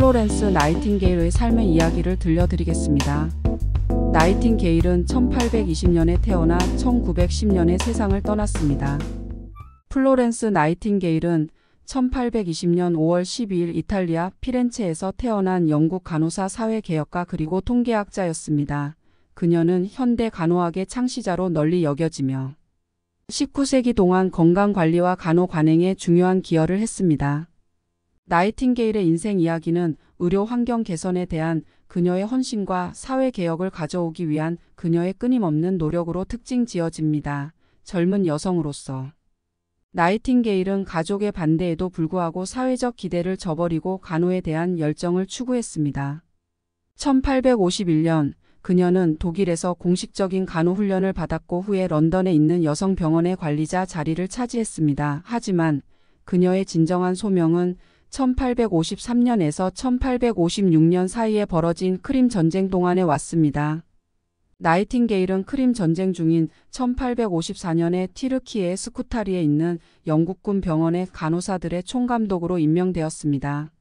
플로렌스 나이팅게일의 삶의 이야기를 들려드리겠습니다. 나이팅게일은 1820년에 태어나 1910년에 세상을 떠났습니다. 플로렌스 나이팅게일은 1820년 5월 12일 이탈리아 피렌체에서 태어난 영국 간호사 사회개혁가 그리고 통계학자였습니다. 그녀는 현대 간호학의 창시자로 널리 여겨지며 19세기 동안 건강관리와 간호 관행에 중요한 기여를 했습니다. 나이팅게일의 인생 이야기는 의료 환경 개선에 대한 그녀의 헌신과 사회개혁을 가져오기 위한 그녀의 끊임없는 노력으로 특징 지어집니다. 젊은 여성으로서 나이팅게일은 가족의 반대에도 불구하고 사회적 기대를 저버리고 간호에 대한 열정을 추구했습니다. 1851년 그녀는 독일에서 공식적인 간호 훈련을 받았고 후에 런던에 있는 여성병원의 관리자 자리를 차지했습니다. 하지만 그녀의 진정한 소명은 1853년에서 1856년 사이에 벌어진 크림 전쟁 동안에 왔습니다. 나이팅게일은 크림 전쟁 중인 1854년에 티르키의 스쿠타리에 있는 영국군 병원의 간호사들의 총감독으로 임명되었습니다.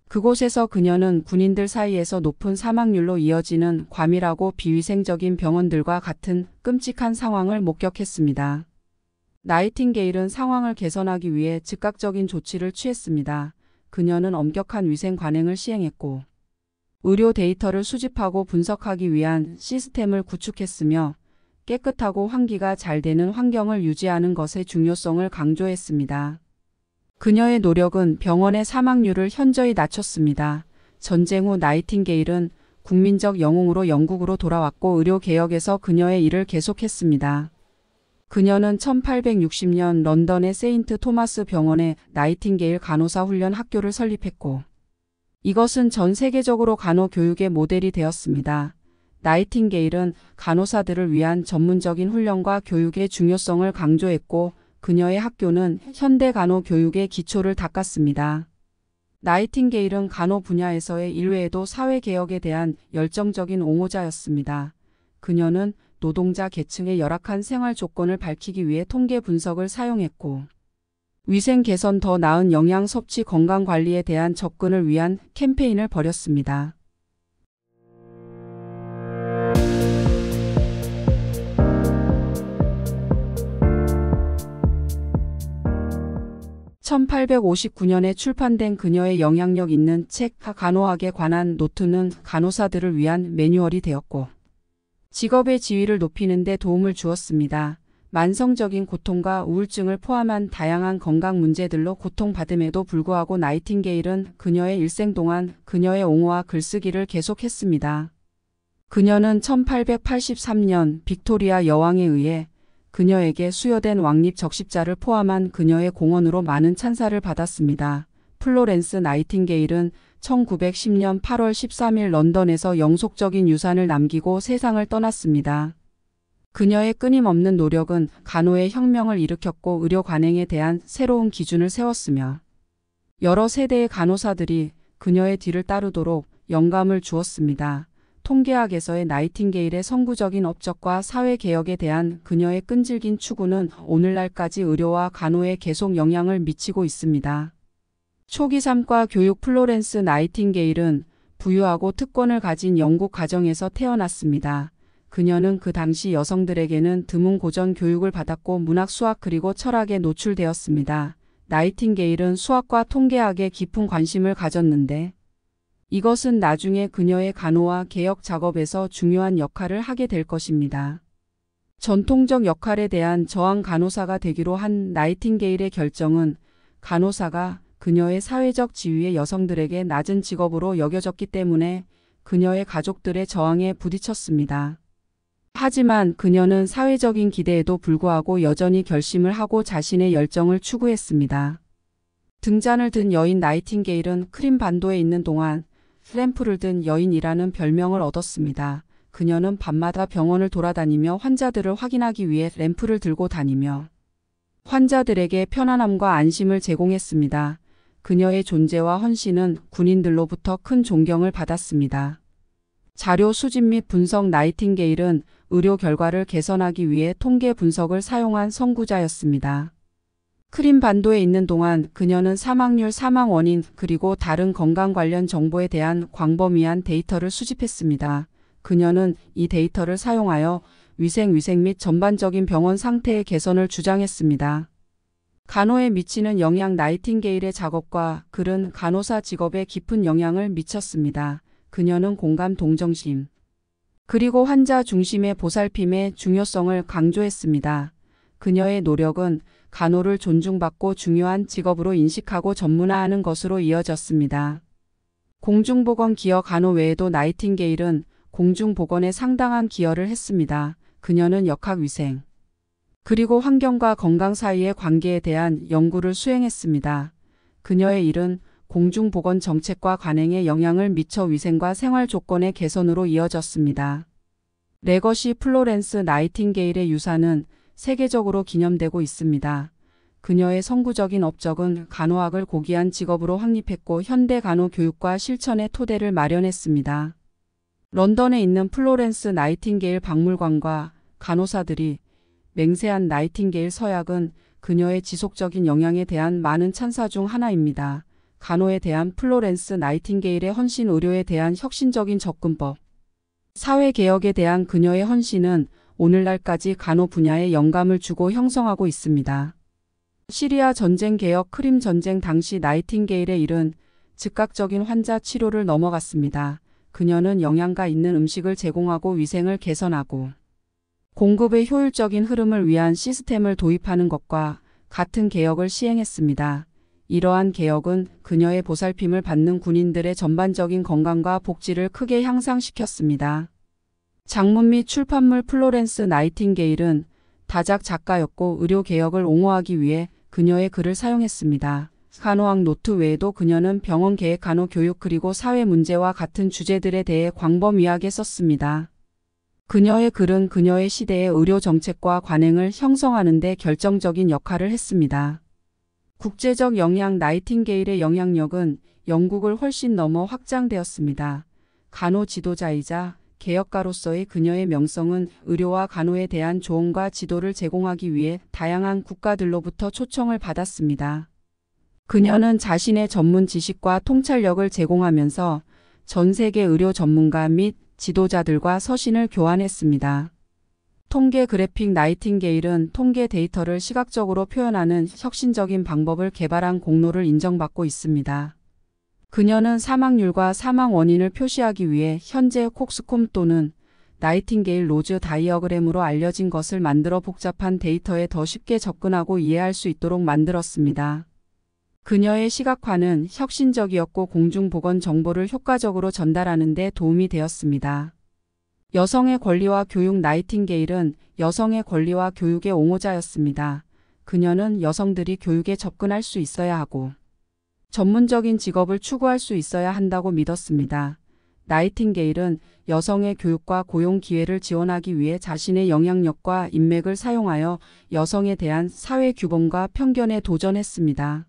그곳에서 그녀는 군인들 사이에서 높은 사망률로 이어지는 과밀하고 비위생적인 병원들과 같은 끔찍한 상황을 목격했습니다. 나이팅게일은 상황을 개선하기 위해 즉각적인 조치를 취했습니다. 그녀는 엄격한 위생 관행을 시행했고 의료 데이터를 수집하고 분석하기 위한 시스템을 구축했으며 깨끗하고 환기가 잘 되는 환경을 유지하는 것의 중요성을 강조했습니다. 그녀의 노력은 병원의 사망률을 현저히 낮췄습니다. 전쟁 후 나이팅게일은 국민적 영웅으로 영국으로 돌아왔고 의료 개혁에서 그녀의 일을 계속했습니다. 그녀는 1860년 런던의 세인트 토마스 병원에 나이팅게일 간호사 훈련 학교를 설립했고 이것은 전 세계적으로 간호 교육의 모델이 되었습니다. 나이팅게일은 간호사들을 위한 전문적인 훈련과 교육의 중요성을 강조했고 그녀의 학교는 현대 간호 교육의 기초를 닦았습니다. 나이팅게일은 간호 분야에서의 일 외에도 사회개혁에 대한 열정적인 옹호자였습니다. 그녀는 노동자 계층의 열악한 생활 조건을 밝히기 위해 통계 분석을 사용했고 위생 개선, 더 나은 영양 섭취, 건강 관리에 대한 접근을 위한 캠페인을 벌였습니다. (1859년에) 출판된 그녀의 영향력 있는 책 간호학에 관한 노트는 간호사들을 위한 매뉴얼이 되었고 직업의 지위를 높이는 데 도움을 주었습니다. 만성적인 고통과 우울증을 포함한 다양한 건강 문제들로 고통받음에도 불구하고 나이팅게일은 그녀의 일생 동안 그녀의 옹호와 글쓰기를 계속했습니다. 그녀는 1883년 빅토리아 여왕에 의해 그녀에게 수여된 왕립 적십자를 포함한 그녀의 공헌으로 많은 찬사를 받았습니다. 플로렌스 나이팅게일은 1910년 8월 13일 런던에서 영속적인 유산을 남기고 세상을 떠났습니다. 그녀의 끊임없는 노력은 간호의 혁명을 일으켰고 의료 관행에 대한 새로운 기준을 세웠으며 여러 세대의 간호사들이 그녀의 뒤를 따르도록 영감을 주었습니다. 통계학에서의 나이팅게일의 선구적인 업적과 사회개혁에 대한 그녀의 끈질긴 추구는 오늘날까지 의료와 간호에 계속 영향을 미치고 있습니다. 초기 삶과 교육. 플로렌스 나이팅게일은 부유하고 특권을 가진 영국 가정에서 태어났습니다. 그녀는 그 당시 여성들에게는 드문 고전 교육을 받았고 문학, 수학 그리고 철학에 노출되었습니다. 나이팅게일은 수학과 통계학에 깊은 관심을 가졌는데 이것은 나중에 그녀의 간호와 개혁 작업에서 중요한 역할을 하게 될 것입니다. 전통적 역할에 대한 저항. 간호사가 되기로 한 나이팅게일의 결정은 간호사가 그녀의 사회적 지위의 여성들에게 낮은 직업으로 여겨졌기 때문에 그녀의 가족들의 저항에 부딪혔습니다. 하지만 그녀는 사회적인 기대에도 불구하고 여전히 결심을 하고 자신의 열정을 추구했습니다. 등잔을 든 여인. 나이팅게일은 크림 반도에 있는 동안 램프를 든 여인이라는 별명을 얻었습니다. 그녀는 밤마다 병원을 돌아다니며 환자들을 확인하기 위해 램프를 들고 다니며 환자들에게 편안함과 안심을 제공했습니다. 그녀의 존재와 헌신은 군인들로부터 큰 존경을 받았습니다. 자료 수집 및 분석. 나이팅게일은 의료 결과를 개선하기 위해 통계 분석을 사용한 선구자였습니다. 크림 반도에 있는 동안 그녀는 사망률, 사망 원인, 그리고 다른 건강 관련 정보에 대한 광범위한 데이터를 수집했습니다. 그녀는 이 데이터를 사용하여 위생 및 전반적인 병원 상태의 개선을 주장했습니다. 간호에 미치는 영향. 나이팅게일의 작업과 글은 간호사 직업에 깊은 영향을 미쳤습니다. 그녀는 공감, 동정심, 그리고 환자 중심의 보살핌의 중요성을 강조했습니다. 그녀의 노력은 간호를 존중받고 중요한 직업으로 인식하고 전문화하는 것으로 이어졌습니다. 공중보건 기여. 간호 외에도 나이팅게일은 공중보건에 상당한 기여를 했습니다. 그녀는 역학위생, 그리고 환경과 건강 사이의 관계에 대한 연구를 수행했습니다. 그녀의 일은 공중보건 정책과 관행에 영향을 미쳐 위생과 생활 조건의 개선으로 이어졌습니다. 레거시. 플로렌스 나이팅게일의 유산은 세계적으로 기념되고 있습니다. 그녀의 선구적인 업적은 간호학을 고귀한 직업으로 확립했고 현대 간호 교육과 실천의 토대를 마련했습니다. 런던에 있는 플로렌스 나이팅게일 박물관과 간호사들이 맹세한 나이팅게일 서약은 그녀의 지속적인 영향에 대한 많은 찬사 중 하나입니다. 간호에 대한 플로렌스 나이팅게일의 헌신. 의료에 대한 혁신적인 접근법, 사회개혁에 대한 그녀의 헌신은 오늘날까지 간호 분야에 영감을 주고 형성하고 있습니다. 시리아 전쟁 개혁. 크림 전쟁 당시 나이팅게일의 일은 즉각적인 환자 치료를 넘어갔습니다. 그녀는 영양가 있는 음식을 제공하고 위생을 개선하고 공급의 효율적인 흐름을 위한 시스템을 도입하는 것과 같은 개혁을 시행했습니다. 이러한 개혁은 그녀의 보살핌을 받는 군인들의 전반적인 건강과 복지를 크게 향상시켰습니다. 장문 및 출판물. 플로렌스 나이팅게일은 다작 작가였고 의료 개혁을 옹호하기 위해 그녀의 글을 사용했습니다. 간호학 노트 외에도 그녀는 병원 계획, 간호 교육, 그리고 사회 문제와 같은 주제들에 대해 광범위하게 썼습니다. 그녀의 글은 그녀의 시대의 의료 정책과 관행을 형성하는 데 결정적인 역할을 했습니다. 국제적 영향. 나이팅게일의 영향력은 영국을 훨씬 넘어 확장되었습니다. 간호 지도자이자 개혁가로서의 그녀의 명성은 의료와 간호에 대한 조언과 지도를 제공하기 위해 다양한 국가들로부터 초청을 받았습니다. 그녀는 자신의 전문 지식과 통찰력을 제공하면서 전 세계 의료 전문가 및 지도자들과 서신을 교환했습니다. 통계 그래픽. 나이팅게일은 통계 데이터를 시각적으로 표현하는 혁신적인 방법을 개발한 공로를 인정받고 있습니다. 그녀는 사망률과 사망 원인을 표시하기 위해 현재 콕스콤 또는 나이팅게일 로즈 다이어그램으로 알려진 것을 만들어 복잡한 데이터에 더 쉽게 접근하고 이해할 수 있도록 만들었습니다. 그녀의 시각화는 혁신적이었고 공중보건 정보를 효과적으로 전달하는 데 도움이 되었습니다. 여성의 권리와 교육. 나이팅게일은 여성의 권리와 교육의 옹호자였습니다. 그녀는 여성들이 교육에 접근할 수 있어야 하고 전문적인 직업을 추구할 수 있어야 한다고 믿었습니다. 나이팅게일은 여성의 교육과 고용 기회를 지원하기 위해 자신의 영향력과 인맥을 사용하여 여성에 대한 사회 규범과 편견에 도전했습니다.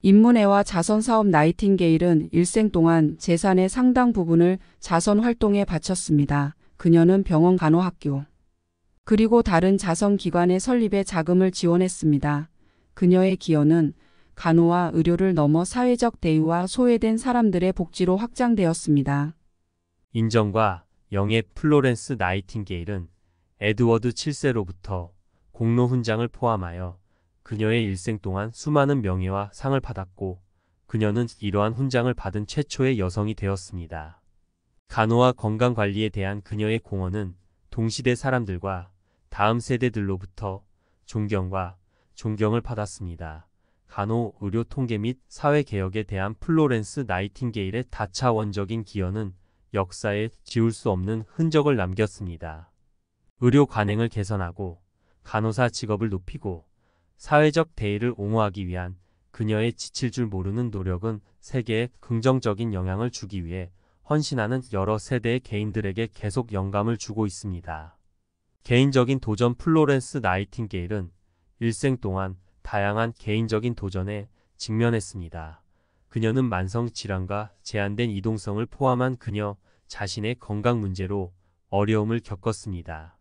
인문애와 자선사업. 나이팅게일은 일생 동안 재산의 상당 부분을 자선 활동에 바쳤습니다. 그녀는 병원, 간호학교, 그리고 다른 자선기관의 설립에 자금을 지원했습니다. 그녀의 기여는 간호와 의료를 넘어 사회적 대의와 소외된 사람들의 복지로 확장되었습니다. 인정과 영예. 플로렌스 나이팅게일은 에드워드 7세로부터 공로 훈장을 포함하여 그녀의 일생 동안 수많은 명예와 상을 받았고 그녀는 이러한 훈장을 받은 최초의 여성이 되었습니다. 간호와 건강관리에 대한 그녀의 공헌은 동시대 사람들과 다음 세대들로부터 존경과 존경을 받았습니다. 간호, 의료 통계 및 사회개혁에 대한 플로렌스 나이팅게일의 다차원적인 기여는 역사에 지울 수 없는 흔적을 남겼습니다. 의료 관행을 개선하고 간호사 직업을 높이고 사회적 대의를 옹호하기 위한 그녀의 지칠 줄 모르는 노력은 세계에 긍정적인 영향을 주기 위해 헌신하는 여러 세대의 개인들에게 계속 영감을 주고 있습니다. 개인적인 도전. 플로렌스 나이팅게일은 일생 동안 다양한 개인적인 도전에 직면했습니다. 그녀는 만성 질환과 제한된 이동성을 포함한 그녀 자신의 건강 문제로 어려움을 겪었습니다.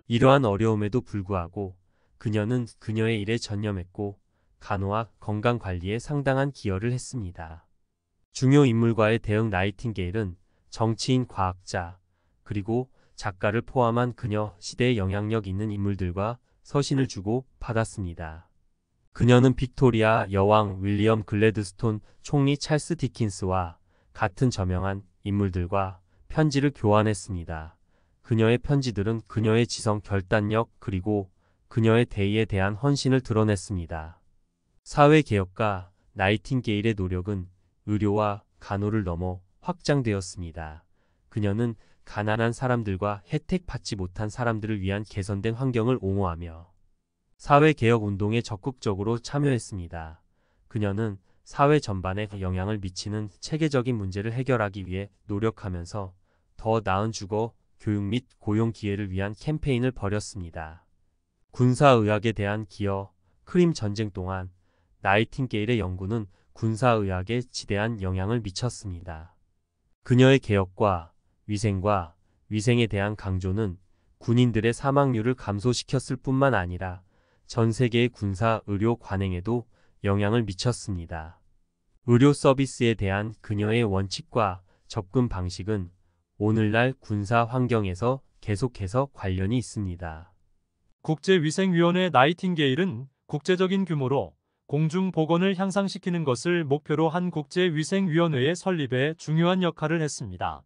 이러한 어려움에도 불구하고 그녀는 그녀의 일에 전념했고 간호와 건강 관리에 상당한 기여를 했습니다. 중요 인물과의 대응 나이팅게일은 정치인, 과학자, 그리고 작가를 포함한 그녀 시대에 영향력 있는 인물들과 서신을 주고 받았습니다. 그녀는 빅토리아 여왕, 윌리엄 글래드스톤 총리, 찰스 디킨스와 같은 저명한 인물들과 편지를 교환했습니다. 그녀의 편지들은 그녀의 지성, 결단력, 그리고 그녀의 대의에 대한 헌신을 드러냈습니다. 사회개혁가 나이팅게일의 노력은 의료와 간호를 넘어 확장되었습니다. 그녀는 가난한 사람들과 혜택받지 못한 사람들을 위한 개선된 환경을 옹호하며 사회개혁 운동에 적극적으로 참여했습니다. 그녀는 사회 전반에 영향을 미치는 체계적인 문제를 해결하기 위해 노력하면서 더 나은 주거, 교육 및 고용 기회를 위한 캠페인을 벌였습니다. 군사의학에 대한 기여, 크림 전쟁 동안 나이팅게일의 연구는 군사의학에 지대한 영향을 미쳤습니다. 그녀의 개혁과 위생과 위생에 대한 강조는 군인들의 사망률을 감소시켰을 뿐만 아니라 전 세계의 군사 의료 관행에도 영향을 미쳤습니다. 의료 서비스에 대한 그녀의 원칙과 접근 방식은 오늘날 군사 환경에서 계속해서 관련이 있습니다. 국제위생위원회 나이팅게일은 국제적인 규모로 공중보건을 향상시키는 것을 목표로 한 국제위생위원회의 설립에 중요한 역할을 했습니다.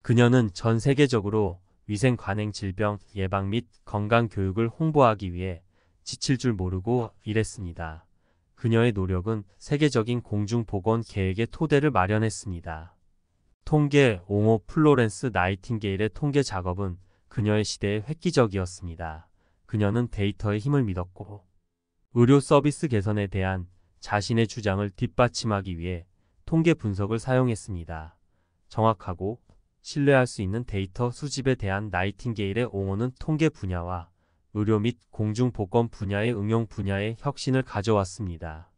그녀는 전 세계적으로 위생 관행 질병 예방 및 건강 교육을 홍보하기 위해 지칠 줄 모르고 일했습니다. 그녀의 노력은 세계적인 공중보건 계획의 토대를 마련했습니다. 통계 옹호 플로렌스 나이팅게일의 통계 작업은 그녀의 시대에 획기적이었습니다. 그녀는 데이터의 힘을 믿었고 의료 서비스 개선에 대한 자신의 주장을 뒷받침하기 위해 통계 분석을 사용했습니다. 정확하고 신뢰할 수 있는 데이터 수집에 대한 나이팅게일의 옹호는 통계 분야와 의료 및 공중보건 분야의 응용 분야에 혁신을 가져왔습니다.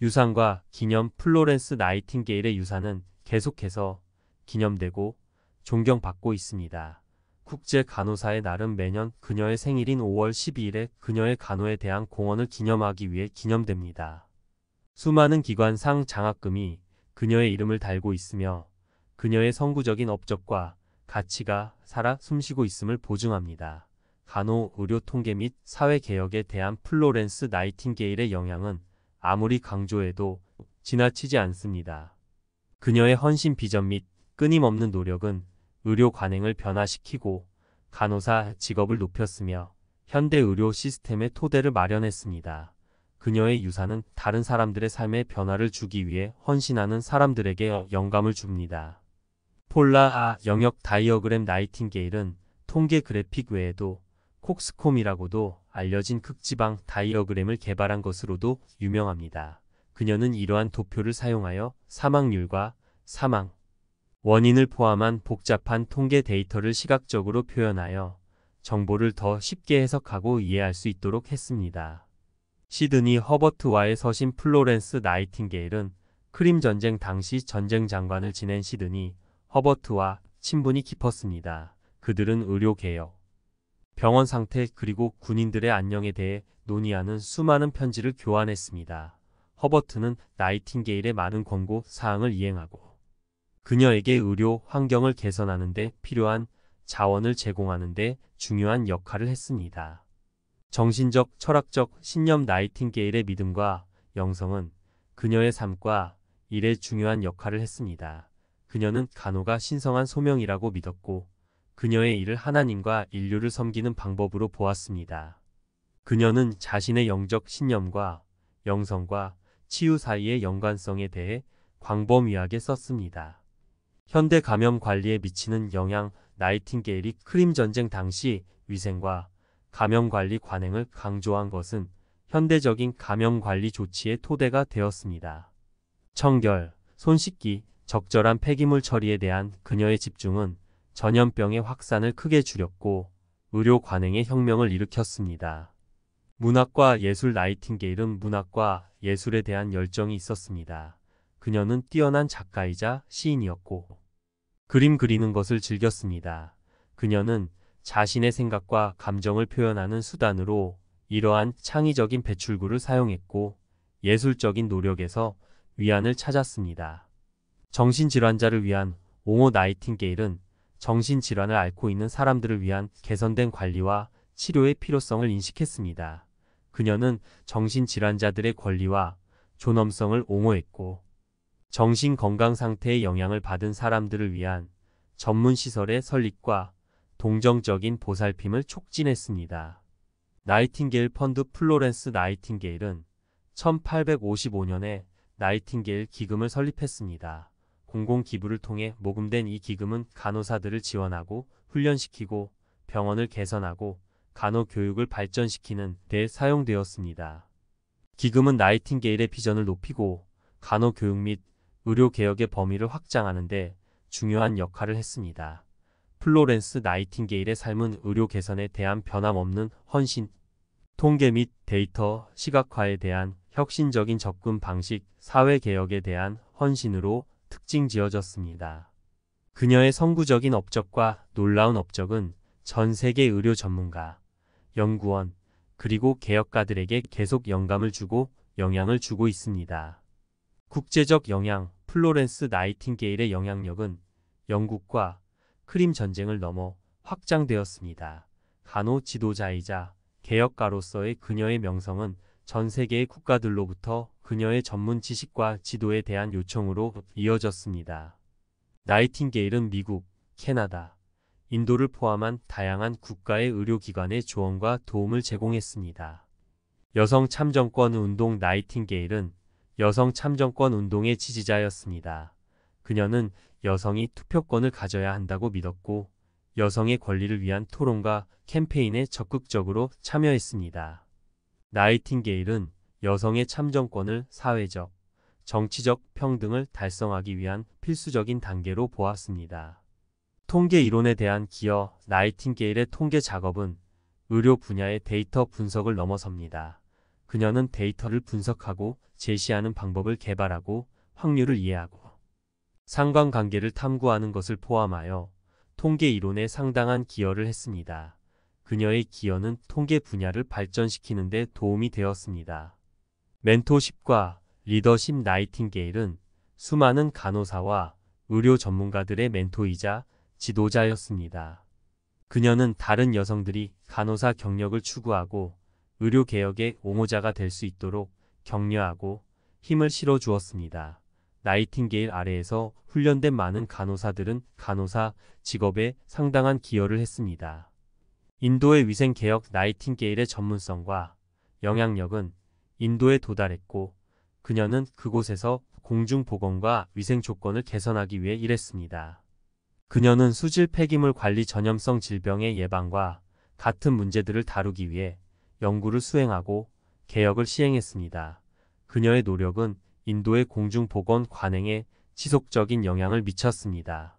유산과 기념 플로렌스 나이팅게일의 유산은 계속해서 기념되고 존경받고 있습니다. 국제간호사의 날은 매년 그녀의 생일인 5월 12일에 그녀의 간호에 대한 공헌을 기념하기 위해 기념됩니다. 수많은 기관상 장학금이 그녀의 이름을 달고 있으며 그녀의 선구적인 업적과 가치가 살아 숨쉬고 있음을 보증합니다. 간호, 의료 통계 및 사회개혁에 대한 플로렌스 나이팅게일의 영향은 아무리 강조해도 지나치지 않습니다. 그녀의 헌신 비전 및 끊임없는 노력은 의료 관행을 변화시키고 간호사 직업을 높였으며 현대 의료 시스템의 토대를 마련했습니다. 그녀의 유산은 다른 사람들의 삶에 변화를 주기 위해 헌신하는 사람들에게 영감을 줍니다. 폴라 영역 다이어그램 나이팅게일은 통계 그래픽 외에도 콕스콤이라고도 알려진 극지방 다이어그램을 개발한 것으로도 유명합니다. 그녀는 이러한 도표를 사용하여 사망률과 사망 원인을 포함한 복잡한 통계 데이터를 시각적으로 표현하여 정보를 더 쉽게 해석하고 이해할 수 있도록 했습니다. 시드니 허버트와의 서신 플로렌스 나이팅게일은 크림 전쟁 당시 전쟁 장관을 지낸 시드니 허버트와 친분이 깊었습니다. 그들은 의료개혁, 병원 상태 그리고 군인들의 안녕에 대해 논의하는 수많은 편지를 교환했습니다. 허버트는 나이팅게일의 많은 권고 사항을 이행하고 그녀에게 의료 환경을 개선하는 데 필요한 자원을 제공하는 데 중요한 역할을 했습니다. 정신적, 철학적 신념 나이팅게일의 믿음과 영성은 그녀의 삶과 일에 중요한 역할을 했습니다. 그녀는 간호가 신성한 소명이라고 믿었고 그녀의 일을 하나님과 인류를 섬기는 방법으로 보았습니다. 그녀는 자신의 영적 신념과 영성과 치유 사이의 연관성에 대해 광범위하게 썼습니다. 현대 감염 관리에 미치는 영향 나이팅게일이 크림 전쟁 당시 위생과 감염 관리 관행을 강조한 것은 현대적인 감염 관리 조치의 토대가 되었습니다. 청결, 손 씻기, 적절한 폐기물 처리에 대한 그녀의 집중은 전염병의 확산을 크게 줄였고 의료 관행의 혁명을 일으켰습니다. 문학과 예술 나이팅게일은 문학과 예술에 대한 열정이 있었습니다. 그녀는 뛰어난 작가이자 시인이었고 그림 그리는 것을 즐겼습니다. 그녀는 자신의 생각과 감정을 표현하는 수단으로 이러한 창의적인 배출구를 사용했고 예술적인 노력에서 위안을 찾았습니다. 정신질환자를 위한 옹호 나이팅게일은 정신질환을 앓고 있는 사람들을 위한 개선된 관리와 치료의 필요성을 인식했습니다. 그녀는 정신질환자들의 권리와 존엄성을 옹호했고 정신건강 상태의 영향을 받은 사람들을 위한 전문시설의 설립과 동정적인 보살핌을 촉진했습니다. 나이팅게일 펀드 플로렌스 나이팅게일은 1855년에 나이팅게일 기금을 설립했습니다. 공공기부를 통해 모금된 이 기금은 간호사들을 지원하고 훈련시키고 병원을 개선하고 간호교육을 발전시키는 데 사용되었습니다. 기금은 나이팅게일의 비전을 높이고 간호교육 및 의료개혁의 범위를 확장하는 데 중요한 역할을 했습니다. 플로렌스 나이팅게일의 삶은 의료 개선에 대한 변함없는 헌신, 통계 및 데이터 시각화에 대한 혁신적인 접근 방식, 사회개혁에 대한 헌신으로 특징 지어졌습니다. 그녀의 선구적인 업적과 놀라운 업적은 전 세계 의료 전문가, 연구원, 그리고 개혁가들에게 계속 영감을 주고 영향을 주고 있습니다. 국제적 영향, 플로렌스 나이팅게일의 영향력은 영국과 크림 전쟁을 넘어 확장되었습니다. 간호 지도자이자 개혁가로서의 그녀의 명성은 전 세계의 국가들로부터 그녀의 전문 지식과 지도에 대한 요청으로 이어졌습니다. 나이팅게일은 미국, 캐나다, 인도를 포함한 다양한 국가의 의료기관에 조언과 도움을 제공했습니다. 여성 참정권 운동 나이팅게일은 여성 참정권 운동의 지지자였습니다. 그녀는 여성이 투표권을 가져야 한다고 믿었고 여성의 권리를 위한 토론과 캠페인에 적극적으로 참여했습니다. 나이팅게일은 여성의 참정권을 사회적, 정치적 평등을 달성하기 위한 필수적인 단계로 보았습니다. 통계 이론에 대한 기여, 나이팅게일의 통계 작업은 의료 분야의 데이터 분석을 넘어섭니다. 그녀는 데이터를 분석하고 제시하는 방법을 개발하고 확률을 이해하고 상관관계를 탐구하는 것을 포함하여 통계 이론에 상당한 기여를 했습니다. 그녀의 기여는 통계 분야를 발전시키는 데 도움이 되었습니다. 멘토십과 리더십 나이팅게일은 수많은 간호사와 의료 전문가들의 멘토이자 지도자였습니다. 그녀는 다른 여성들이 간호사 경력을 추구하고 의료개혁의 옹호자가 될 수 있도록 격려하고 힘을 실어주었습니다. 나이팅게일 아래에서 훈련된 많은 간호사들은 간호사 직업에 상당한 기여를 했습니다. 인도의 위생개혁 나이팅게일의 전문성과 영향력은 인도에 도달했고 그녀는 그곳에서 공중보건과 위생 조건을 개선하기 위해 일했습니다. 그녀는 수질 폐기물 관리 전염성 질병의 예방과 같은 문제들을 다루기 위해 연구를 수행하고 개혁을 시행했습니다. 그녀의 노력은 인도의 공중보건 관행에 지속적인 영향을 미쳤습니다.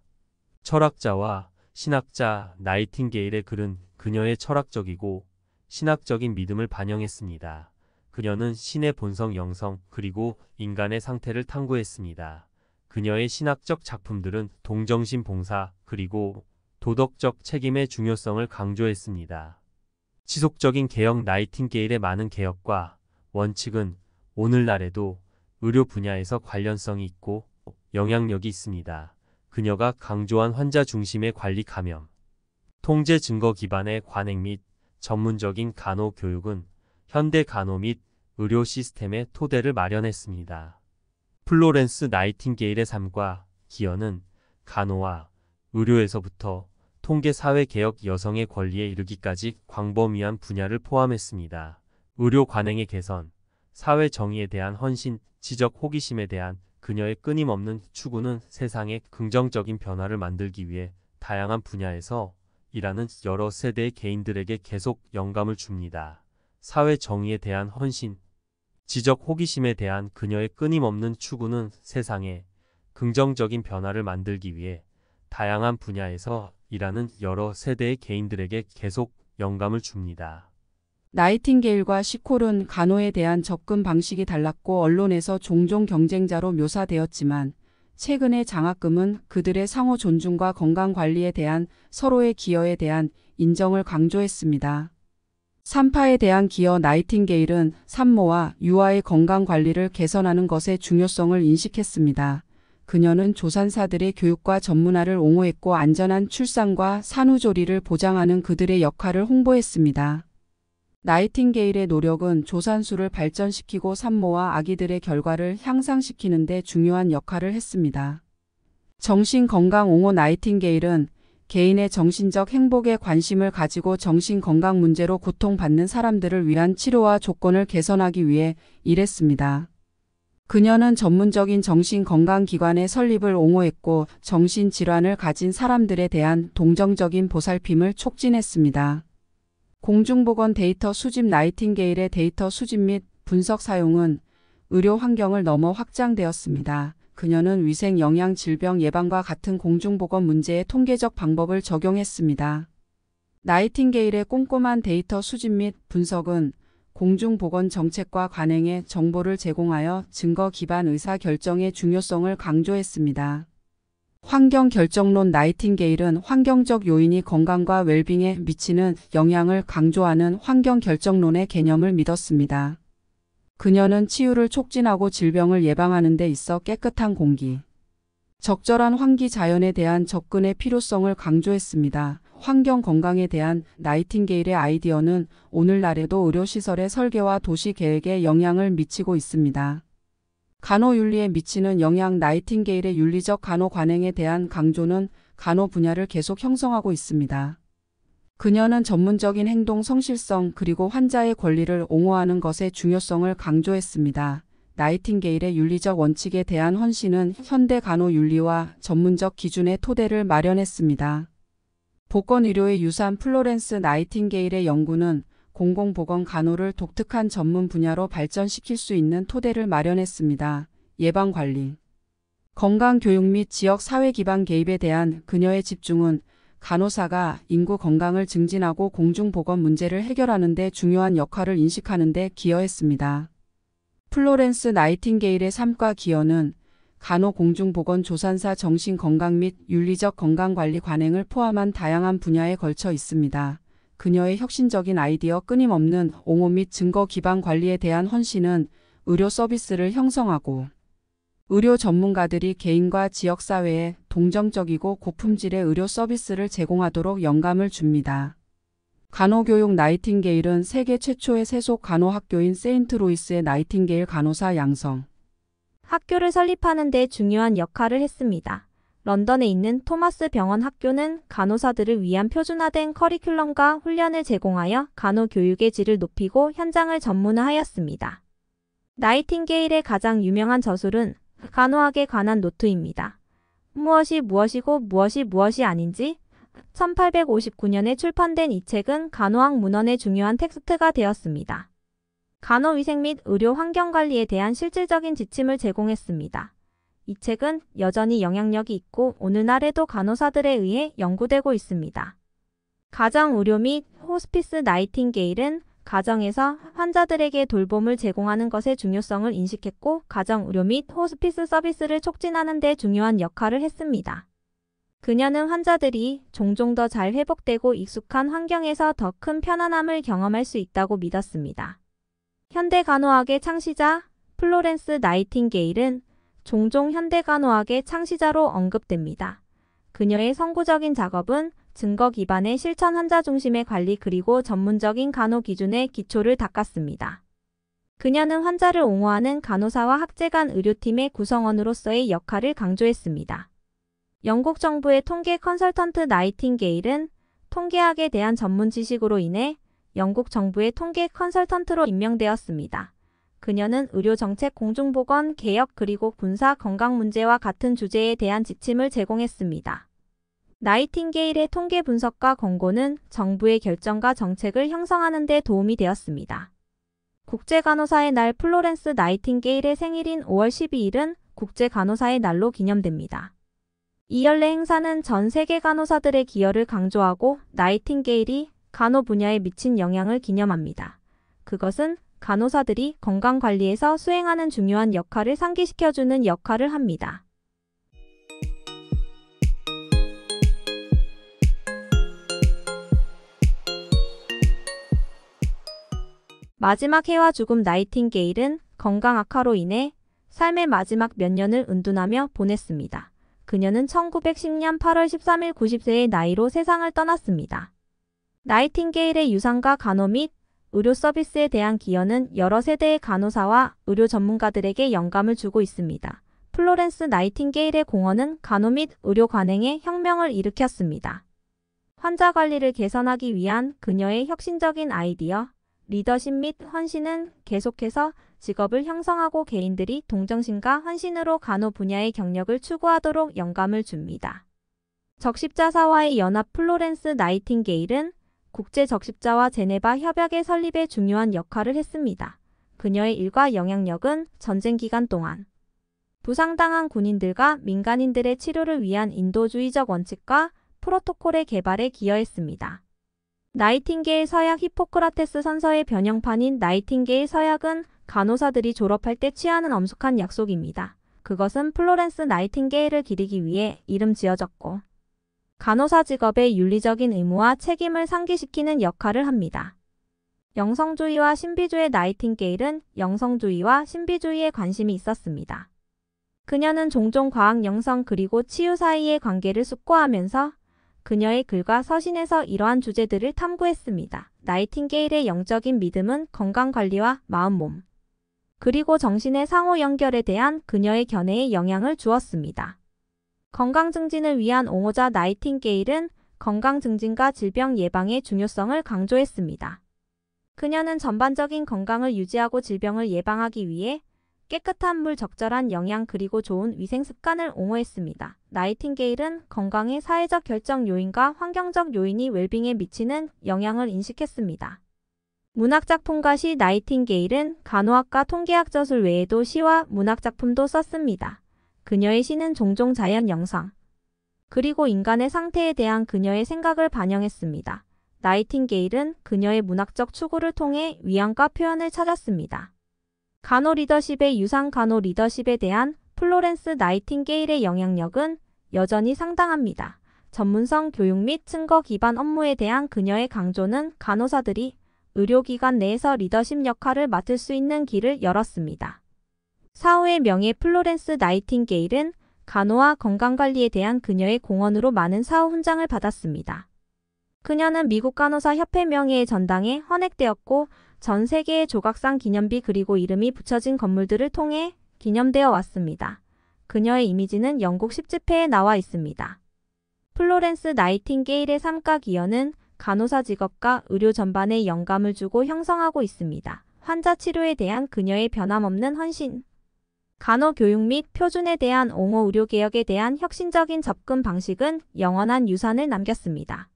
철학자와 신학자 나이팅게일의 글은 그녀의 철학적이고 신학적인 믿음을 반영했습니다. 그녀는 신의 본성 영성 그리고 인간의 상태를 탐구했습니다. 그녀의 신학적 작품들은 동정심 봉사 그리고 도덕적 책임의 중요성을 강조했습니다. 지속적인 개혁 나이팅게일의 많은 개혁과 원칙은 오늘날에도 의료 분야에서 관련성이 있고 영향력이 있습니다. 그녀가 강조한 환자 중심의 관리 감염, 통제 증거 기반의 관행 및 전문적인 간호 교육은 현대 간호 및 의료 시스템의 토대를 마련했습니다. 플로렌스 나이팅게일의 삶과 기여는 간호와 의료에서부터 통계 사회개혁 여성의 권리에 이르기까지 광범위한 분야를 포함했습니다. 의료 관행의 개선, 사회 정의에 대한 헌신, 지적 호기심에 대한 그녀의 끊임없는 추구는 세상에 긍정적인 변화를 만들기 위해 다양한 분야에서 일하는 여러 세대의 개인들에게 계속 영감을 줍니다. 사회 정의에 대한 헌신, 지적 호기심에 대한 그녀의 끊임없는 추구는 세상에 긍정적인 변화를 만들기 위해 다양한 분야에서 일하는 여러 세대의 개인들에게 계속 영감을 줍니다. 나이팅게일과 시콜은 간호에 대한 접근 방식이 달랐고 언론에서 종종 경쟁자로 묘사되었지만 최근의 장학금은 그들의 상호 존중과 건강 관리에 대한 서로의 기여에 대한 인정을 강조했습니다. 산파에 대한 기여 나이팅게일은 산모와 유아의 건강 관리를 개선하는 것의 중요성을 인식했습니다. 그녀는 조산사들의 교육과 전문화를 옹호했고 안전한 출산과 산후조리를 보장하는 그들의 역할을 홍보했습니다. 나이팅게일의 노력은 조산수를 발전시키고 산모와 아기들의 결과를 향상시키는 데 중요한 역할을 했습니다. 정신건강 옹호 나이팅게일은 개인의 정신적 행복에 관심을 가지고 정신건강 문제로 고통받는 사람들을 위한 치료와 조건을 개선하기 위해 일했습니다. 그녀는 전문적인 정신건강기관의 설립을 옹호했고 정신질환을 가진 사람들에 대한 동정적인 보살핌을 촉진했습니다. 공중보건 데이터 수집 나이팅게일의 데이터 수집 및 분석 사용은 의료 환경을 넘어 확장되었습니다. 그녀는 위생, 영양, 질병 예방과 같은 공중보건 문제에 통계적 방법을 적용했습니다. 나이팅게일의 꼼꼼한 데이터 수집 및 분석은 공중보건 정책과 관행에 정보를 제공하여 증거 기반 의사 결정의 중요성을 강조했습니다. 환경 결정론 나이팅게일은 환경적 요인이 건강과 웰빙에 미치는 영향을 강조하는 환경 결정론의 개념을 믿었습니다. 그녀는 치유를 촉진하고 질병을 예방하는 데 있어 깨끗한 공기, 적절한 환기 자연에 대한 접근의 필요성을 강조했습니다. 환경 건강에 대한 나이팅게일의 아이디어는 오늘날에도 의료시설의 설계와 도시 계획에 영향을 미치고 있습니다. 간호윤리에 미치는 영향 나이팅게일의 윤리적 간호 관행에 대한 강조는 간호 분야를 계속 형성하고 있습니다. 그녀는 전문적인 행동 성실성 그리고 환자의 권리를 옹호하는 것의 중요성을 강조했습니다. 나이팅게일의 윤리적 원칙에 대한 헌신은 현대 간호 윤리와 전문적 기준의 토대를 마련했습니다. 보건의료의 유산 플로렌스 나이팅게일의 연구는 공공보건 간호를 독특한 전문 분야로 발전시킬 수 있는 토대를 마련했습니다. 예방관리, 건강교육 및 지역 사회 기반 개입에 대한 그녀의 집중은 간호사가 인구 건강을 증진하고 공중보건 문제를 해결하는 데 중요한 역할을 인식하는 데 기여했습니다. 플로렌스 나이팅게일의 삶과 기여는 간호 공중보건 조산사 정신건강 및 윤리적 건강관리 관행을 포함한 다양한 분야에 걸쳐 있습니다. 그녀의 혁신적인 아이디어, 끊임없는 옹호 및 증거 기반 관리에 대한 헌신은 의료 서비스를 형성하고 의료 전문가들이 개인과 지역사회에 동정적이고 고품질의 의료 서비스를 제공하도록 영감을 줍니다. 간호교육 나이팅게일은 세계 최초의 세속 간호학교인 세인트로이스의 나이팅게일 간호사 양성 학교를 설립하는 데 중요한 역할을 했습니다. 런던에 있는 토마스 병원 학교는 간호사들을 위한 표준화된 커리큘럼과 훈련을 제공하여 간호 교육의 질을 높이고 현장을 전문화하였습니다. 나이팅게일의 가장 유명한 저술은 간호학에 관한 노트입니다. 무엇이 무엇이고 무엇이 아닌지 1859년에 출판된 이 책은 간호학 문헌의 중요한 텍스트가 되었습니다. 간호위생 및 의료 환경관리에 대한 실질적인 지침을 제공했습니다. 이 책은 여전히 영향력이 있고 오늘날에도 간호사들에 의해 연구되고 있습니다. 가정의료 및 호스피스 나이팅게일은 가정에서 환자들에게 돌봄을 제공하는 것의 중요성을 인식했고 가정의료 및 호스피스 서비스를 촉진하는 데 중요한 역할을 했습니다. 그녀는 환자들이 종종 더 잘 회복되고 익숙한 환경에서 더 큰 편안함을 경험할 수 있다고 믿었습니다. 현대 간호학의 창시자 플로렌스 나이팅게일은 종종 현대 간호학의 창시자로 언급됩니다. 그녀의 선구적인 작업은 증거 기반의 실천 환자 중심의 관리 그리고 전문적인 간호 기준의 기초를 닦았습니다. 그녀는 환자를 옹호하는 간호사와 학제간 의료팀의 구성원으로서의 역할을 강조했습니다. 영국 정부의 통계 컨설턴트 나이팅게일은 통계학에 대한 전문 지식으로 인해 영국 정부의 통계 컨설턴트로 임명되었습니다. 그녀는 의료정책, 공중보건, 개혁 그리고 군사 건강 문제와 같은 주제에 대한 지침을 제공했습니다. 나이팅게일의 통계 분석과 권고는 정부의 결정과 정책을 형성하는 데 도움이 되었습니다. 국제간호사의 날 플로렌스 나이팅게일의 생일인 5월 12일은 국제간호사의 날로 기념됩니다. 이 연례 행사는 전 세계 간호사들의 기여를 강조하고 나이팅게일이 간호 분야에 미친 영향을 기념합니다. 그것은 간호사들이 건강관리에서 수행하는 중요한 역할을 상기시켜주는 역할을 합니다. 마지막 해와 죽음 나이팅게일은 건강 악화로 인해 삶의 마지막 몇 년을 은둔하며 보냈습니다. 그녀는 1910년 8월 13일 90세의 나이로 세상을 떠났습니다. 나이팅게일의 유산과 간호 및 의료 서비스에 대한 기여는 여러 세대의 간호사와 의료 전문가들에게 영감을 주고 있습니다. 플로렌스 나이팅게일의 공헌은 간호 및 의료 관행에 혁명을 일으켰습니다. 환자 관리를 개선하기 위한 그녀의 혁신적인 아이디어, 리더십 및 헌신은 계속해서 직업을 형성하고 개인들이 동정심과 헌신으로 간호 분야의 경력을 추구하도록 영감을 줍니다. 적십자사와의 연합 플로렌스 나이팅게일은 국제적십자와 제네바 협약의 설립에 중요한 역할을 했습니다. 그녀의 일과 영향력은 전쟁 기간 동안 부상당한 군인들과 민간인들의 치료를 위한 인도주의적 원칙과 프로토콜의 개발에 기여했습니다. 나이팅게일 서약 히포크라테스 선서의 변형판인 나이팅게일 서약은 간호사들이 졸업할 때 취하는 엄숙한 약속입니다. 그것은 플로렌스 나이팅게일을 기리기 위해 이름 지어졌고 간호사 직업의 윤리적인 의무와 책임을 상기시키는 역할을 합니다. 영성주의와 신비주의 나이팅게일은 영성주의와 신비주의에 관심이 있었습니다. 그녀는 종종 과학 영성 그리고 치유 사이의 관계를 숙고하면서 그녀의 글과 서신에서 이러한 주제들을 탐구했습니다. 나이팅게일의 영적인 믿음은 건강관리와 마음, 몸, 그리고 정신의 상호 연결에 대한 그녀의 견해에 영향을 주었습니다. 건강 증진을 위한 옹호자 나이팅게일은 건강 증진과 질병 예방의 중요성을 강조했습니다. 그녀는 전반적인 건강을 유지하고 질병을 예방하기 위해 깨끗한 물, 적절한 영양 그리고 좋은 위생 습관을 옹호했습니다. 나이팅게일은 건강의 사회적 결정 요인과 환경적 요인이 웰빙에 미치는 영향을 인식했습니다. 문학작품가 시 나이팅게일은 간호학과 통계학 저술 외에도 시와 문학작품도 썼습니다. 그녀의 시는 종종 자연 영상, 그리고 인간의 상태에 대한 그녀의 생각을 반영했습니다. 나이팅게일은 그녀의 문학적 추구를 통해 위안과 표현을 찾았습니다. 간호 리더십의 유산 간호 리더십에 대한 플로렌스 나이팅게일의 영향력은 여전히 상당합니다. 전문성 교육 및 증거 기반 업무에 대한 그녀의 강조는 간호사들이 의료기관 내에서 리더십 역할을 맡을 수 있는 길을 열었습니다. 사후의 명예 플로렌스 나이팅게일은 간호와 건강관리에 대한 그녀의 공헌으로 많은 사후 훈장을 받았습니다. 그녀는 미국 간호사 협회 명예의 전당에 헌액되었고 전 세계의 조각상 기념비 그리고 이름이 붙여진 건물들을 통해 기념되어 왔습니다. 그녀의 이미지는 영국 10지폐에 나와 있습니다. 플로렌스 나이팅게일의 삶과 기여는 간호사 직업과 의료 전반에 영감을 주고 형성하고 있습니다. 환자 치료에 대한 그녀의 변함없는 헌신, 간호 교육 및 표준에 대한 옹호 의료개혁에 대한 혁신적인 접근 방식은 영원한 유산을 남겼습니다.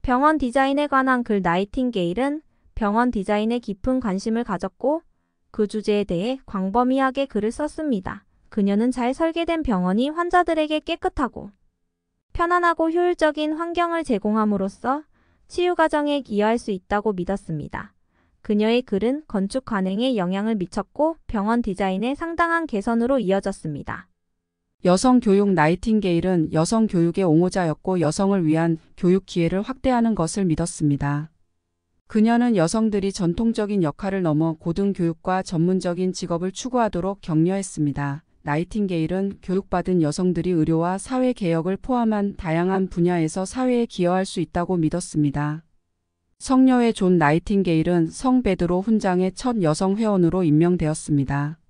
병원 디자인에 관한 글 나이팅게일은 병원 디자인에 깊은 관심을 가졌고 그 주제에 대해 광범위하게 글을 썼습니다. 그녀는 잘 설계된 병원이 환자들에게 깨끗하고 편안하고 효율적인 환경을 제공함으로써 치유 과정에 기여할 수 있다고 믿었습니다. 그녀의 글은 건축 관행에 영향을 미쳤고 병원 디자인의 상당한 개선으로 이어졌습니다. 여성 교육 나이팅게일은 여성 교육의 옹호자였고 여성을 위한 교육 기회를 확대하는 것을 믿었습니다. 그녀는 여성들이 전통적인 역할을 넘어 고등교육과 전문적인 직업을 추구하도록 격려했습니다. 나이팅게일은 교육받은 여성들이 의료와 사회개혁을 포함한 다양한 분야에서 사회에 기여할 수 있다고 믿었습니다. 성녀의 존 나이팅게일은 성 베드로 훈장의 첫 여성 회원으로 임명되었습니다.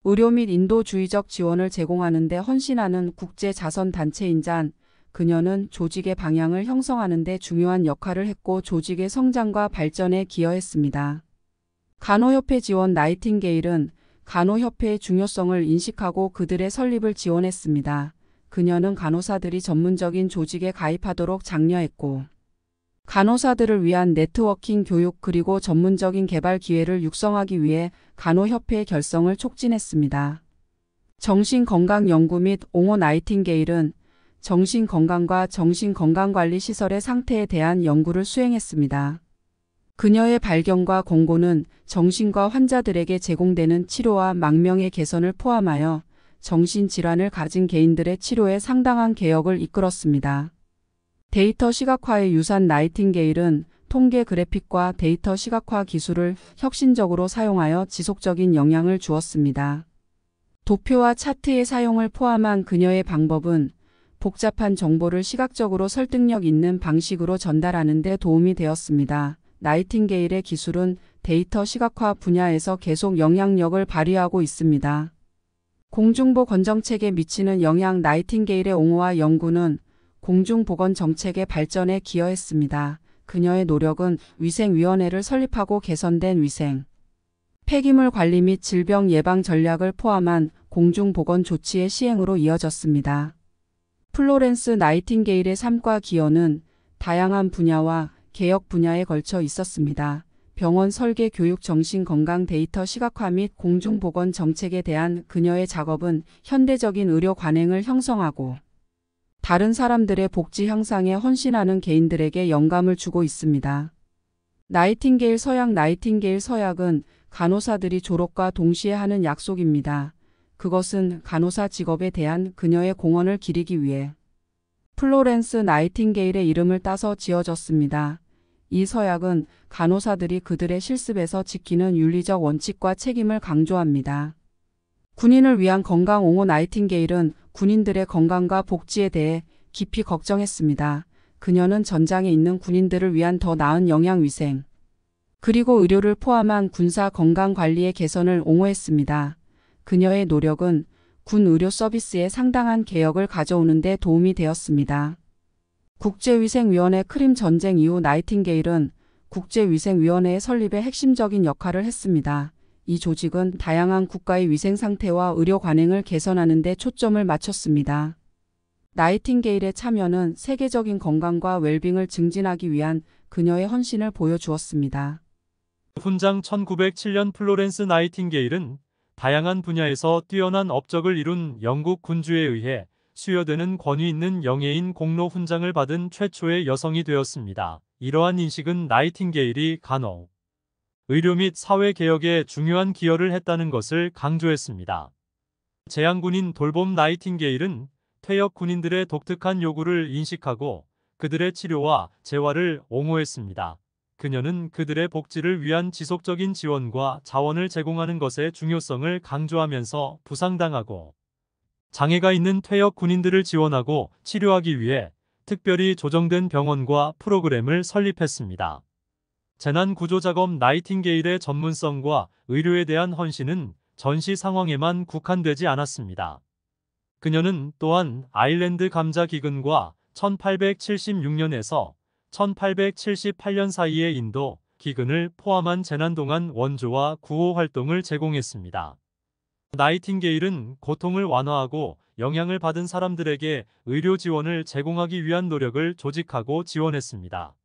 의료 및 인도주의적 지원을 제공하는 데 헌신하는 국제자선단체인자 그녀는 조직의 방향을 형성하는 데 중요한 역할을 했고 조직의 성장과 발전에 기여했습니다. 간호협회 지원 나이팅게일은 간호협회의 중요성을 인식하고 그들의 설립을 지원했습니다. 그녀는 간호사들이 전문적인 조직에 가입하도록 장려했고 간호사들을 위한 네트워킹 교육 그리고 전문적인 개발 기회를 육성하기 위해 간호협회의 결성을 촉진했습니다. 정신건강연구 및 옹호 나이팅게일은 정신건강과 정신건강관리 시설의 상태에 대한 연구를 수행했습니다. 그녀의 발견과 공고는 정신과 환자들에게 제공되는 치료와 망명의 개선을 포함하여 정신질환을 가진 개인들의 치료에 상당한 개혁을 이끌었습니다. 데이터 시각화의 유산 나이팅게일은 통계 그래픽과 데이터 시각화 기술을 혁신적으로 사용하여 지속적인 영향을 주었습니다. 도표와 차트의 사용을 포함한 그녀의 방법은 복잡한 정보를 시각적으로 설득력 있는 방식으로 전달하는 데 도움이 되었습니다. 나이팅게일의 기술은 데이터 시각화 분야에서 계속 영향력을 발휘하고 있습니다. 공중보건 정책에 미치는 영향. 나이팅게일의 옹호와 연구는 공중보건 정책의 발전에 기여했습니다. 그녀의 노력은 위생위원회를 설립하고 개선된 위생, 폐기물 관리 및 질병 예방 전략을 포함한 공중보건 조치의 시행으로 이어졌습니다. 플로렌스 나이팅게일의 삶과 기여는 다양한 분야와 개혁 분야에 걸쳐 있었습니다. 병원 설계, 교육, 정신건강, 데이터 시각화 및 공중보건 정책에 대한 그녀의 작업은 현대적인 의료 관행을 형성하고 다른 사람들의 복지 향상에 헌신하는 개인들에게 영감을 주고 있습니다. 나이팅게일 서약. 나이팅게일 서약은 간호사들이 졸업과 동시에 하는 약속입니다. 그것은 간호사 직업에 대한 그녀의 공헌을 기리기 위해 플로렌스 나이팅게일의 이름을 따서 지어졌습니다. 이 서약은 간호사들이 그들의 실습에서 지키는 윤리적 원칙과 책임을 강조합니다. 군인을 위한 건강 옹호. 나이팅게일은 군인들의 건강과 복지에 대해 깊이 걱정했습니다. 그녀는 전장에 있는 군인들을 위한 더 나은 영양 위생, 그리고 의료를 포함한 군사 건강 관리의 개선을 옹호했습니다. 그녀의 노력은 군 의료 서비스에 상당한 개혁을 가져오는 데 도움이 되었습니다. 국제위생위원회. 크림 전쟁 이후 나이팅게일은 국제위생위원회의 설립에 핵심적인 역할을 했습니다. 이 조직은 다양한 국가의 위생 상태와 의료 관행을 개선하는 데 초점을 맞췄습니다. 나이팅게일의 참여는 세계적인 건강과 웰빙을 증진하기 위한 그녀의 헌신을 보여주었습니다. 훈장. 1907년 플로렌스 나이팅게일은 다양한 분야에서 뛰어난 업적을 이룬 영국 군주에 의해 수여되는 권위 있는 영예인 공로 훈장을 받은 최초의 여성이 되었습니다. 이러한 인식은 나이팅게일이 간호, 의료 및 사회 개혁에 중요한 기여를 했다는 것을 강조했습니다. 재향군인 돌봄. 나이팅게일은 퇴역 군인들의 독특한 요구를 인식하고 그들의 치료와 재활을 옹호했습니다. 그녀는 그들의 복지를 위한 지속적인 지원과 자원을 제공하는 것의 중요성을 강조하면서 부상당하고 장애가 있는 퇴역 군인들을 지원하고 치료하기 위해 특별히 조정된 병원과 프로그램을 설립했습니다. 재난 구조 작업. 나이팅게일의 전문성과 의료에 대한 헌신은 전시 상황에만 국한되지 않았습니다. 그녀는 또한 아일랜드 감자 기근과 1876년에서 1878년 사이의 인도 기근을 포함한 재난 동안 원조와 구호 활동을 제공했습니다. 나이팅게일은 고통을 완화하고 영향을 받은 사람들에게 의료 지원을 제공하기 위한 노력을 조직하고 지원했습니다.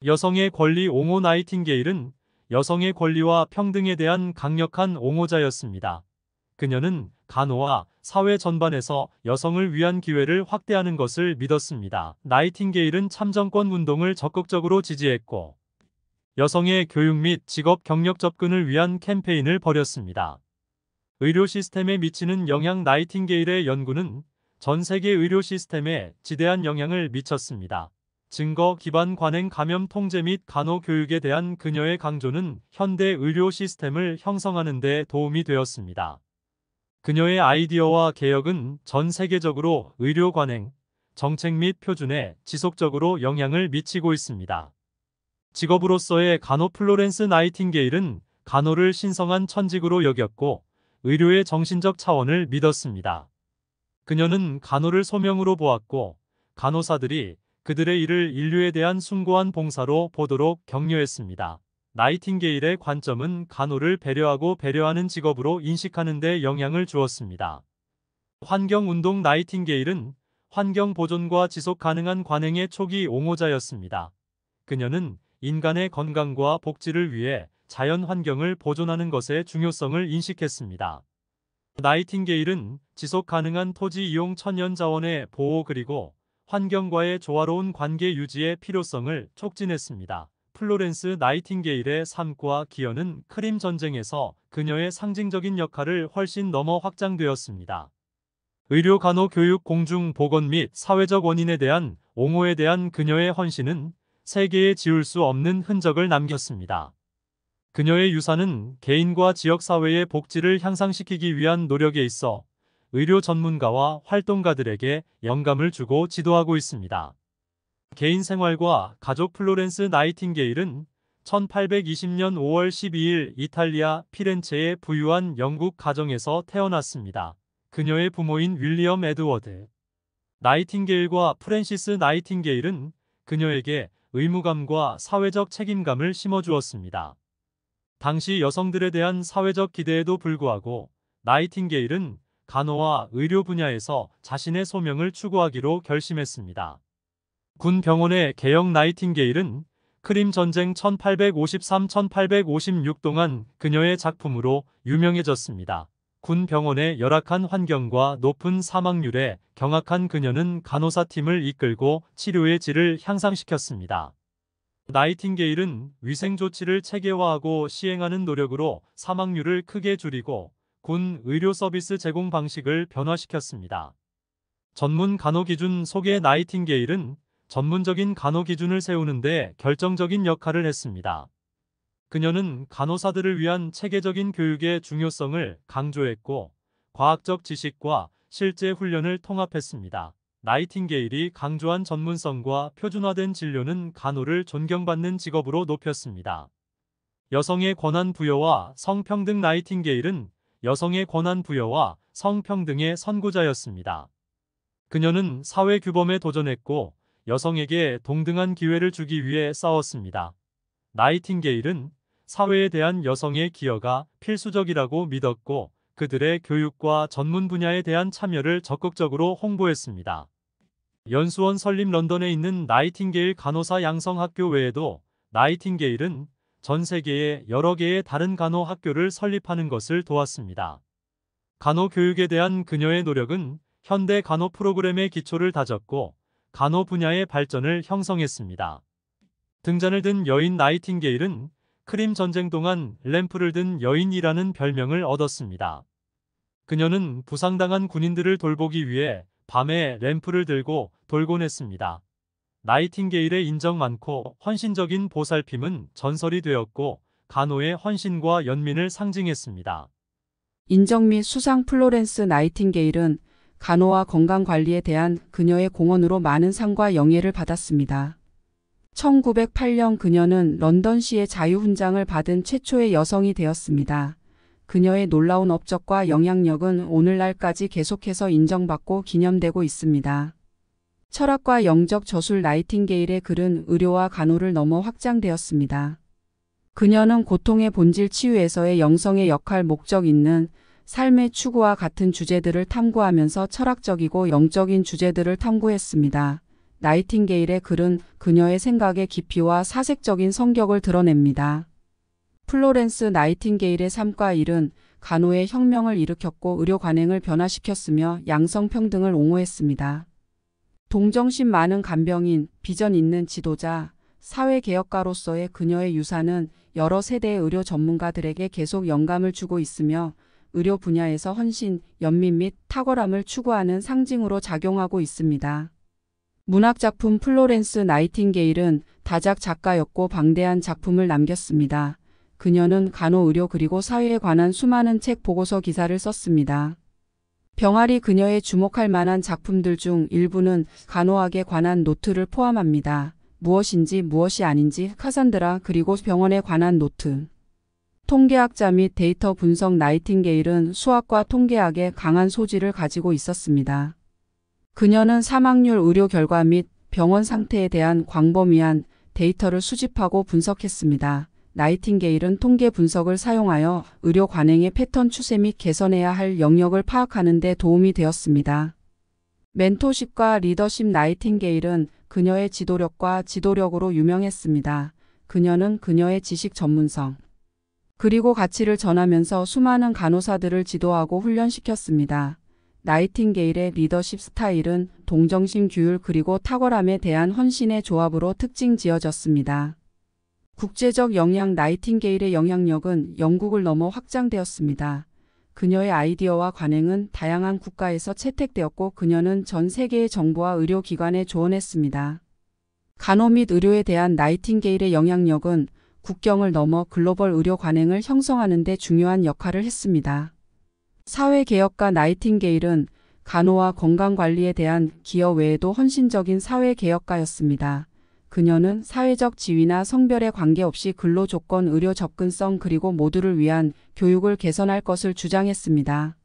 여성의 권리 옹호. 나이팅게일은 여성의 권리와 평등에 대한 강력한 옹호자였습니다. 그녀는 간호와 사회 전반에서 여성을 위한 기회를 확대하는 것을 믿었습니다. 나이팅게일은 참정권 운동을 적극적으로 지지했고 여성의 교육 및 직업 경력 접근을 위한 캠페인을 벌였습니다. 의료 시스템에 미치는 영향. 나이팅게일의 연구는 전 세계 의료 시스템에 지대한 영향을 미쳤습니다. 증거 기반 관행, 감염 통제 및 간호 교육에 대한 그녀의 강조는 현대 의료 시스템을 형성하는 데 도움이 되었습니다. 그녀의 아이디어와 개혁은 전 세계적으로 의료 관행, 정책 및 표준에 지속적으로 영향을 미치고 있습니다. 직업으로서의 간호. 플로렌스 나이팅게일은 간호를 신성한 천직으로 여겼고 의료의 정신적 차원을 믿었습니다. 그녀는 간호를 소명으로 보았고 간호사들이 그들의 일을 인류에 대한 숭고한 봉사로 보도록 격려했습니다. 나이팅게일의 관점은 간호를 배려하고 배려하는 직업으로 인식하는 데 영향을 주었습니다. 환경운동. 나이팅게일은 환경 보존과 지속 가능한 관행의 초기 옹호자였습니다. 그녀는 인간의 건강과 복지를 위해 자연 환경을 보존하는 것의 중요성을 인식했습니다. 나이팅게일은 지속 가능한 토지 이용, 천연 자원의 보호 그리고 환경과의 조화로운 관계 유지의 필요성을 촉진했습니다. 플로렌스 나이팅게일의 삶과 기여는 크림 전쟁에서 그녀의 상징적인 역할을 훨씬 넘어 확장되었습니다. 의료, 간호, 교육, 공중 보건 및 사회적 원인에 대한 옹호에 대한 그녀의 헌신은 세계에 지울 수 없는 흔적을 남겼습니다. 그녀의 유산은 개인과 지역사회의 복지를 향상시키기 위한 노력에 있어 의료 전문가와 활동가들에게 영감을 주고 지도하고 있습니다. 개인 생활과 가족 플로렌스 나이팅게일은 1820년 5월 12일 이탈리아 피렌체의 부유한 영국 가정에서 태어났습니다. 그녀의 부모인 윌리엄 에드워드 나이팅게일과 프랜시스 나이팅게일은 그녀에게 의무감과 사회적 책임감을 심어주었습니다. 당시 여성들에 대한 사회적 기대에도 불구하고 나이팅게일은 간호와 의료 분야에서 자신의 소명을 추구하기로 결심했습니다. 군 병원의 개혁 나이팅게일은 크림 전쟁 1853-1856 동안 그녀의 작품으로 유명해졌습니다. 군 병원의 열악한 환경과 높은 사망률에 경악한 그녀는 간호사팀을 이끌고 치료의 질을 향상시켰습니다. 나이팅게일은 위생 조치를 체계화하고 시행하는 노력으로 사망률을 크게 줄이고 군 의료 서비스 제공 방식을 변화시켰습니다. 전문 간호 기준 소개 나이팅게일은 전문적인 간호 기준을 세우는 데 결정적인 역할을 했습니다. 그녀는 간호사들을 위한 체계적인 교육의 중요성을 강조했고 과학적 지식과 실제 훈련을 통합했습니다. 나이팅게일이 강조한 전문성과 표준화된 진료는 간호를 존경받는 직업으로 높였습니다. 여성의 권한 부여와 성평등 나이팅게일은 여성의 권한 부여와 성평등의 선구자였습니다. 그녀는 사회 규범에 도전했고 여성에게 동등한 기회를 주기 위해 싸웠습니다. 나이팅게일은 사회에 대한 여성의 기여가 필수적이라고 믿었고 그들의 교육과 전문 분야에 대한 참여를 적극적으로 홍보했습니다. 연수원 설립 런던에 있는 나이팅게일 간호사 양성학교 외에도 나이팅게일은 전 세계에 여러 개의 다른 간호 학교를 설립하는 것을 도왔습니다. 간호 교육에 대한 그녀의 노력은 현대 간호 프로그램의 기초를 다졌고 간호 분야의 발전을 형성했습니다. 등잔을 든 여인 나이팅게일은 크림 전쟁 동안 램프를 든 여인이라는 별명을 얻었습니다. 그녀는 부상당한 군인들을 돌보기 위해 밤에 램프를 들고 돌곤 했습니다. 나이팅게일의 인정 많고 헌신적인 보살핌은 전설이 되었고 간호의 헌신과 연민을 상징했습니다. 인정 및 수상 플로렌스 나이팅게일은 간호와 건강관리에 대한 그녀의 공헌으로 많은 상과 영예를 받았습니다. 1908년 그녀는 런던시의 자유훈장을 받은 최초의 여성이 되었습니다. 그녀의 놀라운 업적과 영향력은 오늘날까지 계속해서 인정받고 기념되고 있습니다. 철학과 영적 저술 나이팅게일의 글은 의료와 간호를 넘어 확장되었습니다. 그녀는 고통의 본질 치유에서의 영성의 역할 목적 있는 삶의 추구와 같은 주제들을 탐구하면서 철학적이고 영적인 주제들을 탐구했습니다. 나이팅게일의 글은 그녀의 생각의 깊이와 사색적인 성격을 드러냅니다. 플로렌스 나이팅게일의 삶과 일은 간호의 혁명을 일으켰고 의료 관행을 변화시켰으며 양성평등을 옹호했습니다. 동정심 많은 간병인, 비전 있는 지도자, 사회개혁가로서의 그녀의 유산은 여러 세대의 의료 전문가들에게 계속 영감을 주고 있으며 의료 분야에서 헌신, 연민 및 탁월함을 추구하는 상징으로 작용하고 있습니다. 문학작품 플로렌스 나이팅게일은 다작 작가였고 방대한 작품을 남겼습니다. 그녀는 간호, 의료 그리고 사회에 관한 수많은 책, 보고서, 기사를 썼습니다. 병아리 그녀의 주목할 만한 작품들 중 일부는 간호학에 관한 노트를 포함합니다. 무엇인지 무엇이 아닌지, 카산드라 그리고 병원에 관한 노트. 통계학자 및 데이터 분석 나이팅게일은 수학과 통계학에 강한 소질을 가지고 있었습니다. 그녀는 사망률, 의료 결과 및 병원 상태에 대한 광범위한 데이터를 수집하고 분석했습니다. 나이팅게일은 통계 분석을 사용하여 의료 관행의 패턴 추세 및 개선해야 할 영역을 파악하는 데 도움이 되었습니다. 멘토십과 리더십 나이팅게일은 그녀의 지도력과 지도력으로 유명했습니다. 그녀는 그녀의 지식 전문성 그리고 가치를 전하면서 수많은 간호사들을 지도하고 훈련시켰습니다. 나이팅게일의 리더십 스타일은 동정심, 규율 그리고 탁월함에 대한 헌신의 조합으로 특징 지어졌습니다. 국제적 영향 나이팅게일의 영향력은 영국을 넘어 확장되었습니다. 그녀의 아이디어와 관행은 다양한 국가에서 채택되었고 그녀는 전 세계의 정부와 의료기관에 조언했습니다. 간호 및 의료에 대한 나이팅게일의 영향력은 국경을 넘어 글로벌 의료 관행을 형성하는 데 중요한 역할을 했습니다. 사회개혁가 나이팅게일은 간호와 건강관리에 대한 기여 외에도 헌신적인 사회개혁가였습니다. 그녀는 사회적 지위나 성별에 관계없이 근로조건, 의료 접근성 그리고 모두를 위한 교육을 개선할 것을 주장했습니다.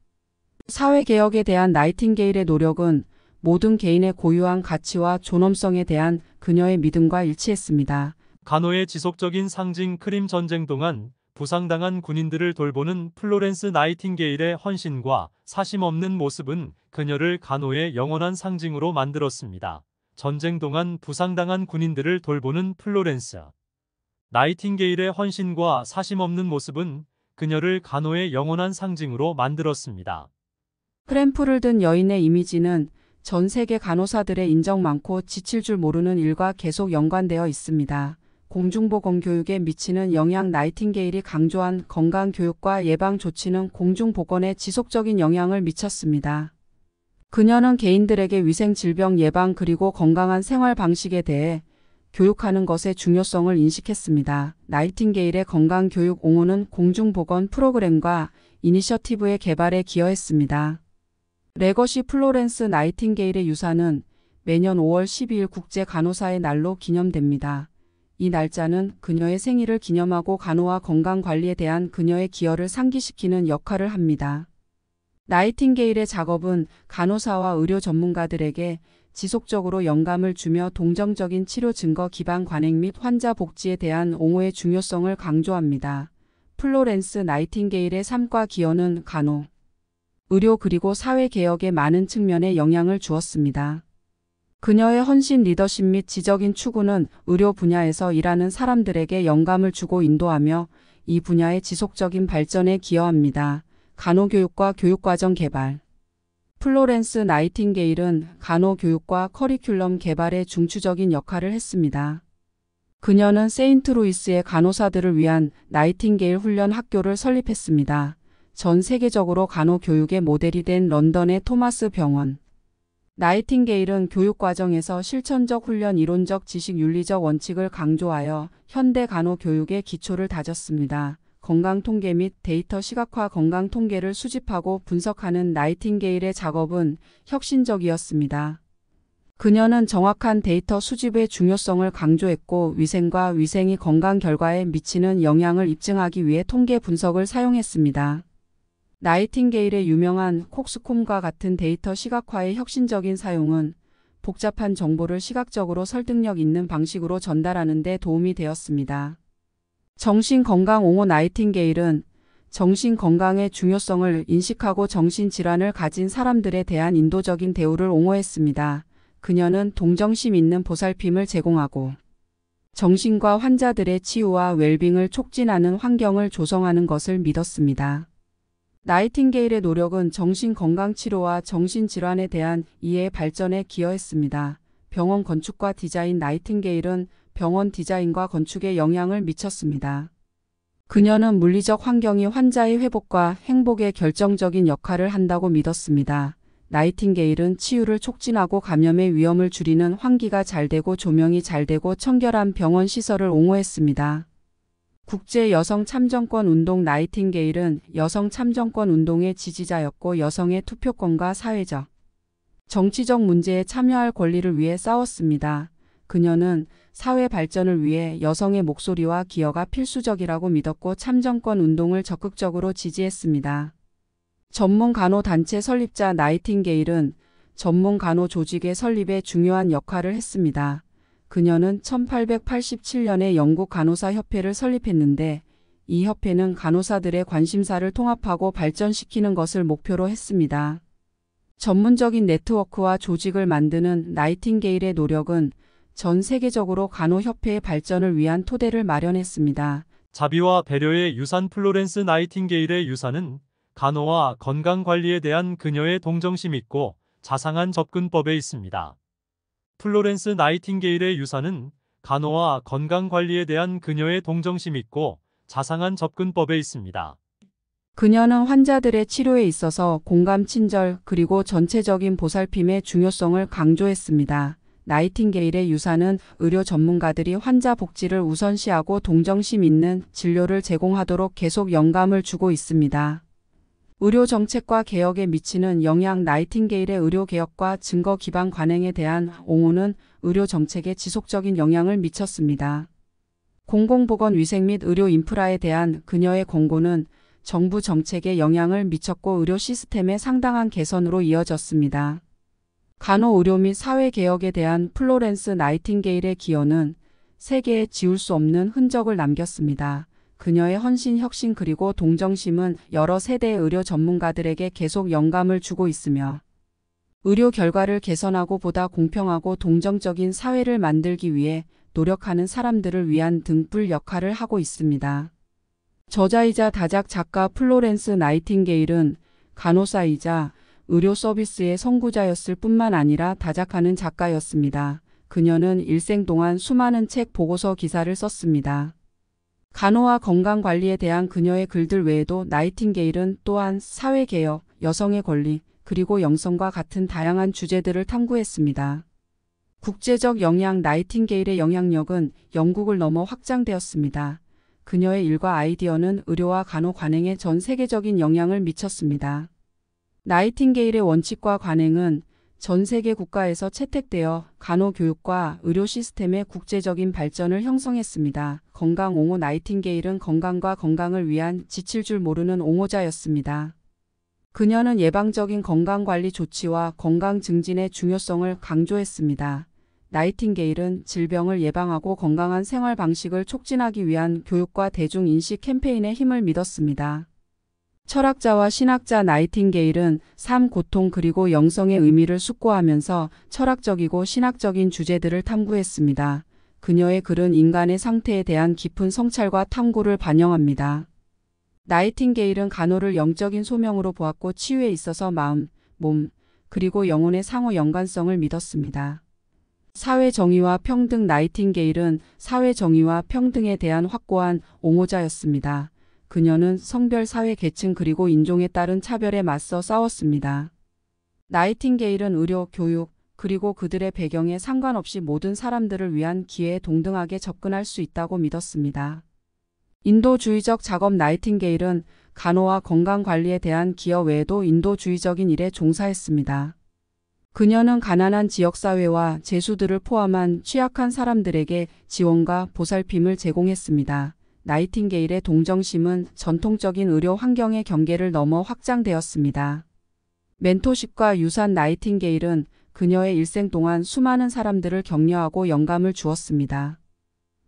사회개혁에 대한 나이팅게일의 노력은 모든 개인의 고유한 가치와 존엄성에 대한 그녀의 믿음과 일치했습니다. 간호의 지속적인 상징 크림 전쟁 동안 부상당한 군인들을 돌보는 플로렌스 나이팅게일의 헌신과 사심 없는 모습은 그녀를 간호의 영원한 상징으로 만들었습니다. 전쟁 동안 부상당한 군인들을 돌보는 플로렌스 나이팅게일의 헌신과 사심 없는 모습은 그녀를 간호의 영원한 상징으로 만들었습니다. 크램프를 든 여인의 이미지는 전 세계 간호사들의 인정 많고 지칠 줄 모르는 일과 계속 연관되어 있습니다. 공중보건 교육에 미치는 영향 나이팅게일이 강조한 건강교육과 예방조치는 공중보건에 지속적인 영향을 미쳤습니다. 그녀는 개인들에게 위생질병 예방 그리고 건강한 생활 방식에 대해 교육하는 것의 중요성을 인식했습니다. 나이팅게일의 건강교육 옹호는 공중보건 프로그램과 이니셔티브의 개발에 기여했습니다. 레거시 플로렌스 나이팅게일의 유산은 매년 5월 12일 국제간호사의 날로 기념됩니다. 이 날짜는 그녀의 생일을 기념하고 간호와 건강관리에 대한 그녀의 기여를 상기시키는 역할을 합니다. 나이팅게일의 작업은 간호사와 의료 전문가들에게 지속적으로 영감을 주며 동정적인 치료 증거 기반 관행 및 환자 복지에 대한 옹호의 중요성을 강조합니다. 플로렌스 나이팅게일의 삶과 기여는 간호, 의료 그리고 사회개혁의 많은 측면에 영향을 주었습니다. 그녀의 헌신 리더십 및 지적인 추구는 의료 분야에서 일하는 사람들에게 영감을 주고 인도하며 이 분야의 지속적인 발전에 기여합니다. 간호교육과 교육과정 개발. 플로렌스 나이팅게일은 간호교육과 커리큘럼 개발에 중추적인 역할을 했습니다. 그녀는 세인트루이스의 간호사들을 위한 나이팅게일 훈련 학교를 설립했습니다. 전 세계적으로 간호교육의 모델이 된 런던의 토마스 병원. 나이팅게일은 교육과정에서 실천적 훈련, 이론적 지식, 윤리적 원칙을 강조하여 현대 간호교육의 기초를 다졌습니다. 건강통계 및 데이터 시각화 건강통계를 수집하고 분석하는 나이팅게일의 작업은 혁신적이었습니다. 그녀는 정확한 데이터 수집의 중요성을 강조했고 위생과 위생이 건강 결과에 미치는 영향을 입증하기 위해 통계 분석을 사용했습니다. 나이팅게일의 유명한 콕스콤과 같은 데이터 시각화의 혁신적인 사용은 복잡한 정보를 시각적으로 설득력 있는 방식으로 전달하는 데 도움이 되었습니다. 정신건강 옹호 나이팅게일은 정신건강의 중요성을 인식하고 정신질환을 가진 사람들에 대한 인도적인 대우를 옹호했습니다. 그녀는 동정심 있는 보살핌을 제공하고 정신과 환자들의 치유와 웰빙을 촉진하는 환경을 조성하는 것을 믿었습니다. 나이팅게일의 노력은 정신건강치료와 정신질환에 대한 이해의 발전에 기여했습니다. 병원 건축과 디자인 나이팅게일은 병원 디자인과 건축에 영향을 미쳤습니다. 그녀는 물리적 환경이 환자의 회복과 행복에 결정적인 역할을 한다고 믿었습니다. 나이팅게일은 치유를 촉진하고 감염의 위험을 줄이는 환기가 잘 되고 조명이 잘 되고 청결한 병원 시설을 옹호했습니다. 국제 여성 참정권 운동 나이팅게일은 여성 참정권 운동의 지지자였고 여성의 투표권과 사회적, 정치적 문제에 참여할 권리를 위해 싸웠습니다. 그녀는 사회 발전을 위해 여성의 목소리와 기여가 필수적이라고 믿었고 참정권 운동을 적극적으로 지지했습니다. 전문 간호 단체 설립자 나이팅게일은 전문 간호 조직의 설립에 중요한 역할을 했습니다. 그녀는 1887년에 영국 간호사 협회를 설립했는데 이 협회는 간호사들의 관심사를 통합하고 발전시키는 것을 목표로 했습니다. 전문적인 네트워크와 조직을 만드는 나이팅게일의 노력은 전 세계적으로 간호협회의 발전을 위한 토대를 마련했습니다. 자비와 배려의 유산 플로렌스 나이팅게일의 유산은 간호와 건강관리에 대한 그녀의 동정심 있고 자상한 접근법에 있습니다. 플로렌스 나이팅게일의 유산은 간호와 건강관리에 대한 그녀의 동정심 있고 자상한 접근법에 있습니다. 그녀는 환자들의 치료에 있어서 공감 친절 그리고 전체적인 보살핌의 중요성을 강조했습니다. 나이팅게일의 유산은 의료 전문가들이 환자 복지를 우선시하고 동정심 있는 진료를 제공하도록 계속 영감을 주고 있습니다. 의료 정책과 개혁에 미치는 영향. 나이팅게일의 의료 개혁과 증거 기반 관행에 대한 옹호는 의료 정책에 지속적인 영향을 미쳤습니다. 공공보건 위생 및 의료 인프라에 대한 그녀의 권고는 정부 정책에 영향을 미쳤고 의료 시스템의 상당한 개선으로 이어졌습니다. 간호의료 및 사회개혁에 대한 플로렌스 나이팅게일의 기여는 세계에 지울 수 없는 흔적을 남겼습니다. 그녀의 헌신, 혁신 그리고 동정심은 여러 세대의 의료 전문가들에게 계속 영감을 주고 있으며 의료 결과를 개선하고 보다 공평하고 동정적인 사회를 만들기 위해 노력하는 사람들을 위한 등불 역할을 하고 있습니다. 저자이자 다작 작가 플로렌스 나이팅게일은 간호사이자 의료 서비스의 선구자였을 뿐만 아니라 다작하는 작가였습니다. 그녀는 일생 동안 수많은 책, 보고서, 기사를 썼습니다. 간호와 건강관리에 대한 그녀의 글들 외에도 나이팅게일은 또한 사회개혁, 여성의 권리, 그리고 영성과 같은 다양한 주제들을 탐구했습니다. 국제적 영향. 나이팅게일의 영향력은 영국을 넘어 확장되었습니다. 그녀의 일과 아이디어는 의료와 간호 관행에 전 세계적인 영향을 미쳤습니다. 나이팅게일의 원칙과 관행은 전 세계 국가에서 채택되어 간호 교육과 의료 시스템의 국제적인 발전을 형성했습니다. 건강 옹호. 나이팅게일은 건강과 건강을 위한 지칠 줄 모르는 옹호자였습니다. 그녀는 예방적인 건강관리 조치와 건강 증진의 중요성을 강조했습니다. 나이팅게일은 질병을 예방하고 건강한 생활 방식을 촉진하기 위한 교육과 대중인식 캠페인에 힘을 믿었습니다. 철학자와 신학자. 나이팅게일은 삶, 고통 그리고 영성의 의미를 숙고하면서 철학적이고 신학적인 주제들을 탐구했습니다. 그녀의 글은 인간의 상태에 대한 깊은 성찰과 탐구를 반영합니다. 나이팅게일은 간호를 영적인 소명으로 보았고 치유에 있어서 마음, 몸, 그리고 영혼의 상호 연관성을 믿었습니다. 사회 정의와 평등. 나이팅게일은 사회 정의와 평등에 대한 확고한 옹호자였습니다. 그녀는 성별, 사회, 계층 그리고 인종에 따른 차별에 맞서 싸웠습니다. 나이팅게일은 의료, 교육, 그리고 그들의 배경에 상관없이 모든 사람들을 위한 기회에 동등하게 접근할 수 있다고 믿었습니다. 인도주의적 작업. 나이팅게일은 간호와 건강관리에 대한 기여 외에도 인도주의적인 일에 종사했습니다. 그녀는 가난한 지역사회와 제수들을 포함한 취약한 사람들에게 지원과 보살핌을 제공했습니다. 나이팅게일의 동정심은 전통적인 의료 환경의 경계를 넘어 확장되었습니다. 멘토십과 유산. 나이팅게일은 그녀의 일생 동안 수많은 사람들을 격려하고 영감을 주었습니다.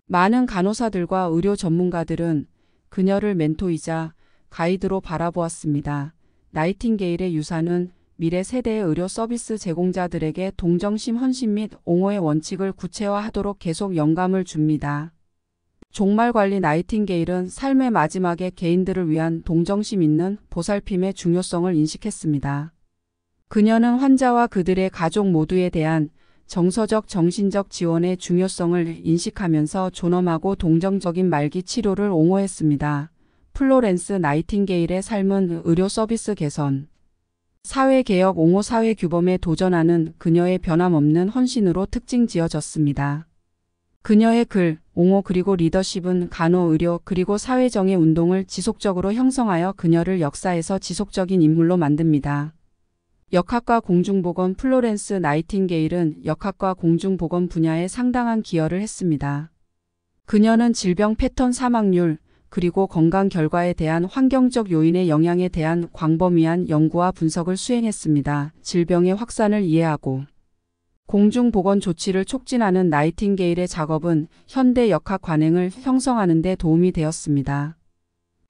많은 간호사들과 의료 전문가들은 그녀를 멘토이자 가이드로 바라보았습니다. 나이팅게일의 유산은 미래 세대의 의료 서비스 제공자들에게 동정심, 헌신 및 옹호의 원칙을 구체화하도록 계속 영감을 줍니다. 종말관리. 나이팅게일은 삶의 마지막에 개인들을 위한 동정심 있는 보살핌의 중요성을 인식했습니다. 그녀는 환자와 그들의 가족 모두에 대한 정서적, 정신적 지원의 중요성을 인식하면서 존엄하고 동정적인 말기 치료를 옹호했습니다. 플로렌스 나이팅게일의 삶은 의료 서비스 개선, 사회개혁, 옹호, 사회규범에 도전하는 그녀의 변함없는 헌신으로 특징 지어졌습니다. 그녀의 글, 옹호 그리고 리더십은 간호, 의료 그리고 사회정의 운동을 지속적으로 형성하여 그녀를 역사에서 지속적인 인물로 만듭니다. 역학과 공중보건. 플로렌스 나이팅게일은 역학과 공중보건 분야에 상당한 기여를 했습니다. 그녀는 질병 패턴, 사망률, 그리고 건강 결과에 대한 환경적 요인의 영향에 대한 광범위한 연구와 분석을 수행했습니다. 질병의 확산을 이해하고 공중보건 조치를 촉진하는 나이팅게일의 작업은 현대 역학 관행을 형성하는 데 도움이 되었습니다.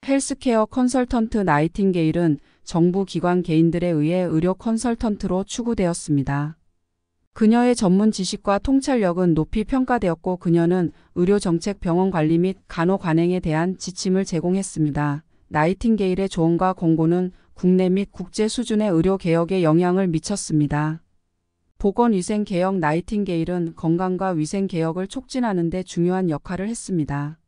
헬스케어 컨설턴트. 나이팅게일은 정부 기관, 개인들에 의해 의료 컨설턴트로 추구되었습니다. 그녀의 전문 지식과 통찰력은 높이 평가되었고 그녀는 의료 정책, 병원 관리 및 간호 관행에 대한 지침을 제공했습니다. 나이팅게일의 조언과 권고는 국내 및 국제 수준의 의료 개혁에 영향을 미쳤습니다. 보건위생 개혁. 나이팅게일은 건강과 위생 개혁을 촉진하는 데 중요한 역할을 했습니다.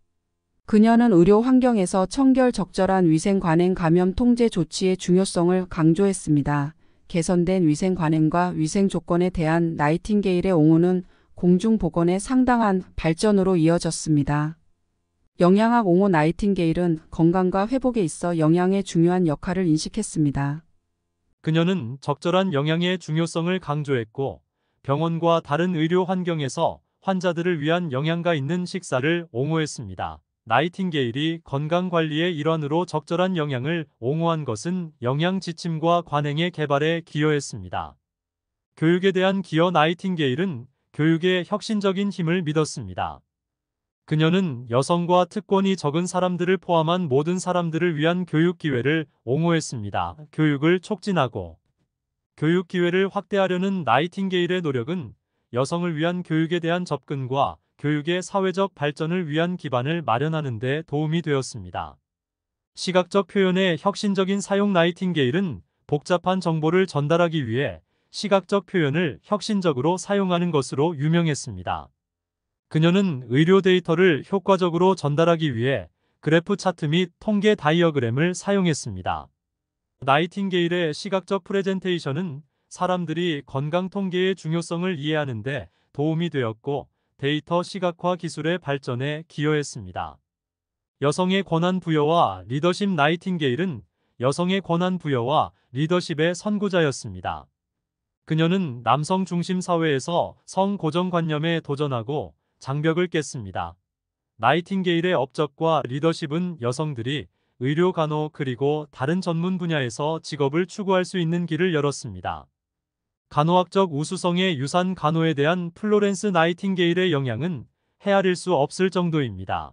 그녀는 의료 환경에서 청결, 적절한 위생 관행, 감염 통제 조치의 중요성을 강조했습니다. 개선된 위생 관행과 위생 조건에 대한 나이팅게일의 옹호는 공중보건의 상당한 발전으로 이어졌습니다. 영양학 옹호 나이팅게일은 건강과 회복에 있어 영양의 중요한 역할을 인식했습니다. 그녀는 적절한 영양의 중요성을 강조했고 병원과 다른 의료 환경에서 환자들을 위한 영양가 있는 식사를 옹호했습니다. 나이팅게일이 건강관리의 일환으로 적절한 영양을 옹호한 것은 영양 지침과 관행의 개발에 기여했습니다. 교육에 대한 기여 나이팅게일은 교육의 혁신적인 힘을 믿었습니다. 그녀는 여성과 특권이 적은 사람들을 포함한 모든 사람들을 위한 교육 기회를 옹호했습니다. 교육을 촉진하고 교육 기회를 확대하려는 나이팅게일의 노력은 여성을 위한 교육에 대한 접근과 교육의 사회적 발전을 위한 기반을 마련하는 데 도움이 되었습니다. 시각적 표현의 혁신적인 사용 나이팅게일은 복잡한 정보를 전달하기 위해 시각적 표현을 혁신적으로 사용하는 것으로 유명했습니다. 그녀는 의료 데이터를 효과적으로 전달하기 위해 그래프 차트 및 통계 다이어그램을 사용했습니다. 나이팅게일의 시각적 프레젠테이션은 사람들이 건강 통계의 중요성을 이해하는 데 도움이 되었고 데이터 시각화 기술의 발전에 기여했습니다. 여성의 권한 부여와 리더십 나이팅게일은 여성의 권한 부여와 리더십의 선구자였습니다. 그녀는 남성 중심 사회에서 성 고정관념에 도전하고 장벽을 깼습니다. 나이팅게일의 업적과 리더십은 여성들이 의료 간호 그리고 다른 전문 분야에서 직업을 추구할 수 있는 길을 열었습니다. 간호학적 우수성의 유산 간호에 대한 플로렌스 나이팅게일의 영향은 헤아릴 수 없을 정도입니다.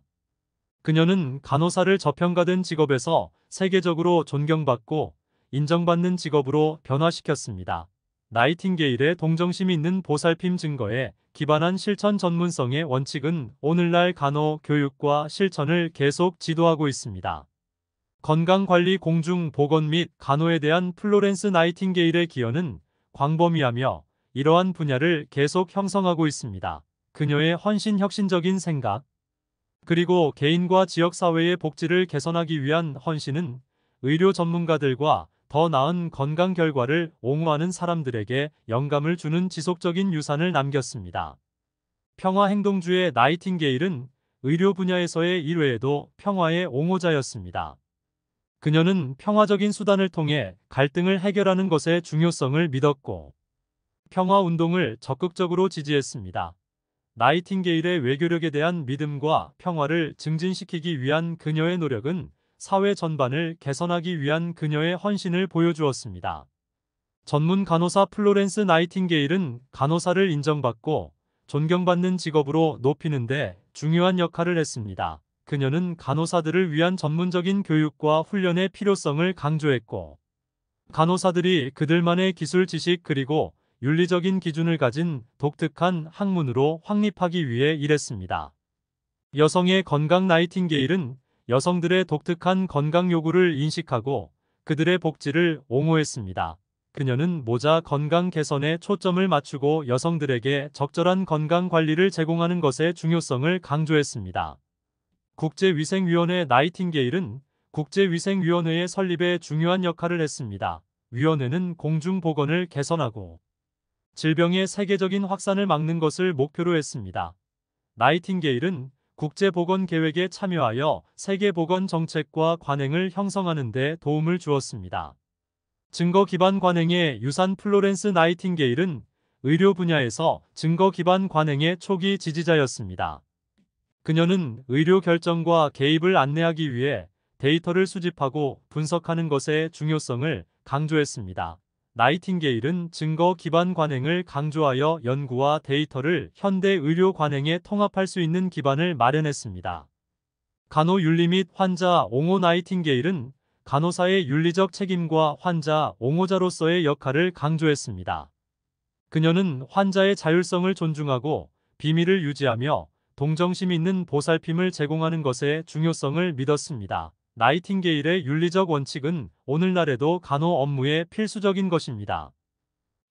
그녀는 간호사를 저평가된 직업에서 세계적으로 존경받고 인정받는 직업으로 변화시켰습니다. 나이팅게일의 동정심이 있는 보살핌 증거에 기반한 실천 전문성의 원칙은 오늘날 간호 교육과 실천을 계속 지도하고 있습니다. 건강관리 공중 보건 및 간호에 대한 플로렌스 나이팅게일의 기여는 광범위하며 이러한 분야를 계속 형성하고 있습니다. 그녀의 헌신 혁신적인 생각, 그리고 개인과 지역사회의 복지를 개선하기 위한 헌신은 의료 전문가들과 더 나은 건강 결과를 옹호하는 사람들에게 영감을 주는 지속적인 유산을 남겼습니다. 평화행동주의 나이팅게일은 의료 분야에서의 일외에도 평화의 옹호자였습니다. 그녀는 평화적인 수단을 통해 갈등을 해결하는 것의 중요성을 믿었고 평화운동을 적극적으로 지지했습니다. 나이팅게일의 외교력에 대한 믿음과 평화를 증진시키기 위한 그녀의 노력은 사회 전반을 개선하기 위한 그녀의 헌신을 보여주었습니다. 전문 간호사 플로렌스 나이팅게일은 간호사를 인정받고 존경받는 직업으로 높이는 데 중요한 역할을 했습니다. 그녀는 간호사들을 위한 전문적인 교육과 훈련의 필요성을 강조했고 간호사들이 그들만의 기술 지식 그리고 윤리적인 기준을 가진 독특한 학문으로 확립하기 위해 일했습니다. 여성의 건강 나이팅게일은 여성들의 독특한 건강 요구를 인식하고 그들의 복지를 옹호했습니다. 그녀는 모자 건강 개선에 초점을 맞추고 여성들에게 적절한 건강 관리를 제공하는 것의 중요성을 강조했습니다. 국제위생위원회 나이팅게일은 국제위생위원회의 설립에 중요한 역할을 했습니다. 위원회는 공중보건을 개선하고 질병의 세계적인 확산을 막는 것을 목표로 했습니다. 나이팅게일은 국제보건계획에 참여하여 세계보건 정책과 관행을 형성하는 데 도움을 주었습니다. 증거 기반 관행의 유산 플로렌스 나이팅게일은 의료 분야에서 증거 기반 관행의 초기 지지자였습니다. 그녀는 의료 결정과 개입을 안내하기 위해 데이터를 수집하고 분석하는 것의 중요성을 강조했습니다. 나이팅게일은 증거 기반 관행을 강조하여 연구와 데이터를 현대 의료 관행에 통합할 수 있는 기반을 마련했습니다. 간호윤리 및 환자 옹호 나이팅게일은 간호사의 윤리적 책임과 환자 옹호자로서의 역할을 강조했습니다. 그녀는 환자의 자율성을 존중하고 비밀을 유지하며 동정심 있는 보살핌을 제공하는 것의 중요성을 믿었습니다. 나이팅게일의 윤리적 원칙은 오늘날에도 간호 업무에 필수적인 것입니다.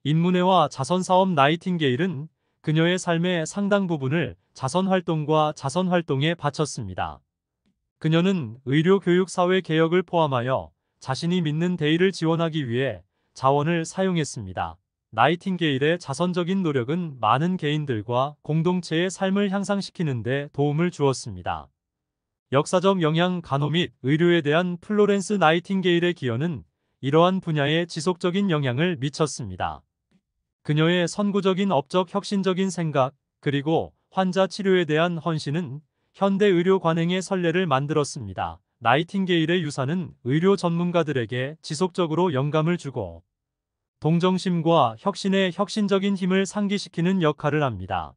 인문회와 자선사업 나이팅게일은 그녀의 삶의 상당 부분을 자선활동과 자선활동에 바쳤습니다. 그녀는 의료교육사회 개혁을 포함하여 자신이 믿는 대의를 지원하기 위해 자원을 사용했습니다. 나이팅게일의 자선적인 노력은 많은 개인들과 공동체의 삶을 향상시키는 데 도움을 주었습니다. 역사적 영향 간호 및 의료에 대한 플로렌스 나이팅게일의 기여는 이러한 분야에 지속적인 영향을 미쳤습니다. 그녀의 선구적인 업적 혁신적인 생각, 그리고 환자 치료에 대한 헌신은 현대 의료 관행의 선례를 만들었습니다. 나이팅게일의 유산은 의료 전문가들에게 지속적으로 영감을 주고 동정심과 혁신의 혁신적인 힘을 상기시키는 역할을 합니다.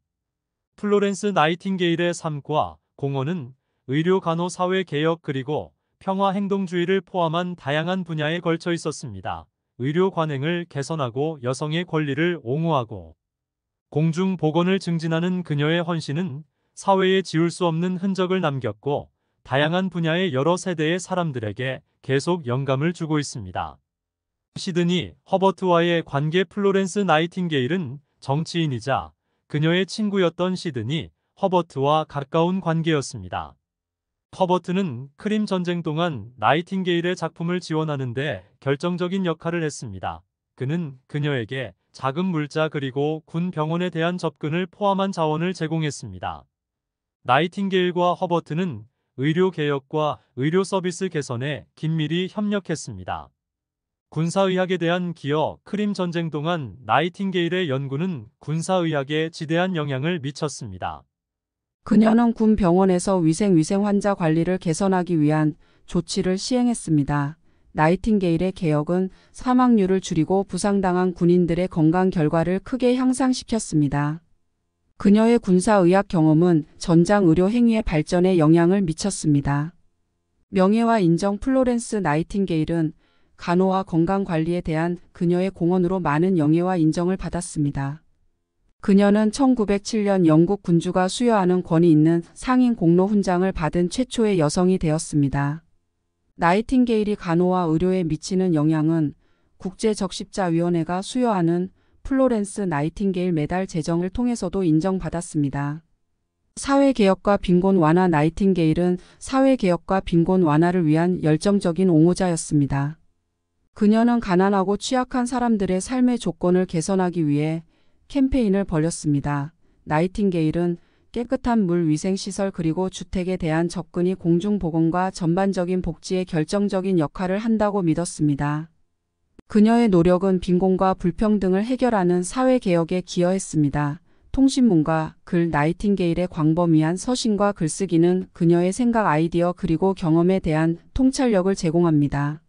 플로렌스 나이팅게일의 삶과 공헌은 의료 간호 사회 개혁 그리고 평화 행동주의를 포함한 다양한 분야에 걸쳐 있었습니다. 의료 관행을 개선하고 여성의 권리를 옹호하고 공중 보건을 증진하는 그녀의 헌신은 사회에 지울 수 없는 흔적을 남겼고 다양한 분야의 여러 세대의 사람들에게 계속 영감을 주고 있습니다. 시드니 허버트와의 관계. 플로렌스 나이팅게일은 정치인이자 그녀의 친구였던 시드니 허버트와 가까운 관계였습니다. 허버트는 크림 전쟁 동안 나이팅게일의 작품을 지원하는 데 결정적인 역할을 했습니다. 그는 그녀에게 자금 물자 그리고 군 병원에 대한 접근을 포함한 자원을 제공했습니다. 나이팅게일과 허버트는 의료 개혁과 의료 서비스 개선에 긴밀히 협력했습니다. 군사의학에 대한 기여. 크림 전쟁 동안 나이팅게일의 연구는 군사의학에 지대한 영향을 미쳤습니다. 그녀는 군 병원에서 위생 환자 관리를 개선하기 위한 조치를 시행했습니다. 나이팅게일의 개혁은 사망률을 줄이고 부상당한 군인들의 건강 결과를 크게 향상시켰습니다. 그녀의 군사의학 경험은 전장 의료 행위의 발전에 영향을 미쳤습니다. 명예와 인정. 플로렌스 나이팅게일은 간호와 건강관리에 대한 그녀의 공헌으로 많은 영예와 인정을 받았습니다. 그녀는 1907년 영국 군주가 수여하는 권위 있는 상인 공로 훈장을 받은 최초의 여성이 되었습니다. 나이팅게일이 간호와 의료에 미치는 영향은 국제적십자위원회가 수여하는 플로렌스 나이팅게일 메달 제정을 통해서도 인정받았습니다. 사회개혁과 빈곤 완화. 나이팅게일은 사회개혁과 빈곤 완화를 위한 열정적인 옹호자였습니다. 그녀는 가난하고 취약한 사람들의 삶의 조건을 개선하기 위해 캠페인을 벌였습니다. 나이팅게일은 깨끗한 물 위생시설 그리고 주택에 대한 접근이 공중보건과 전반적인 복지에 결정적인 역할을 한다고 믿었습니다. 그녀의 노력은 빈곤과 불평등을 해결하는 사회개혁에 기여했습니다. 통신문과 글. 나이팅게일의 광범위한 서신과 글쓰기는 그녀의 생각, 아이디어 그리고 경험에 대한 통찰력을 제공합니다.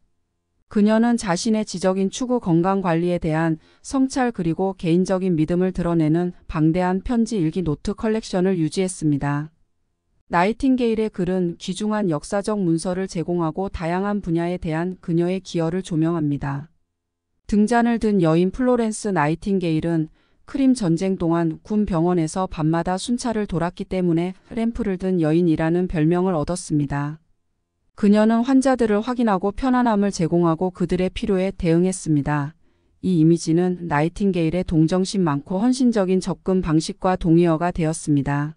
그녀는 자신의 지적인 추구, 건강관리에 대한 성찰 그리고 개인적인 믿음을 드러내는 방대한 편지 일기 노트 컬렉션을 유지했습니다. 나이팅게일의 글은 귀중한 역사적 문서를 제공하고 다양한 분야에 대한 그녀의 기여를 조명합니다. 등잔을 든 여인. 플로렌스 나이팅게일은 크림 전쟁 동안 군 병원에서 밤마다 순찰을 돌았기 때문에 램프를 든 여인이라는 별명을 얻었습니다. 그녀는 환자들을 확인하고 편안함을 제공하고 그들의 필요에 대응했습니다. 이 이미지는 나이팅게일의 동정심 많고 헌신적인 접근 방식과 동의어가 되었습니다.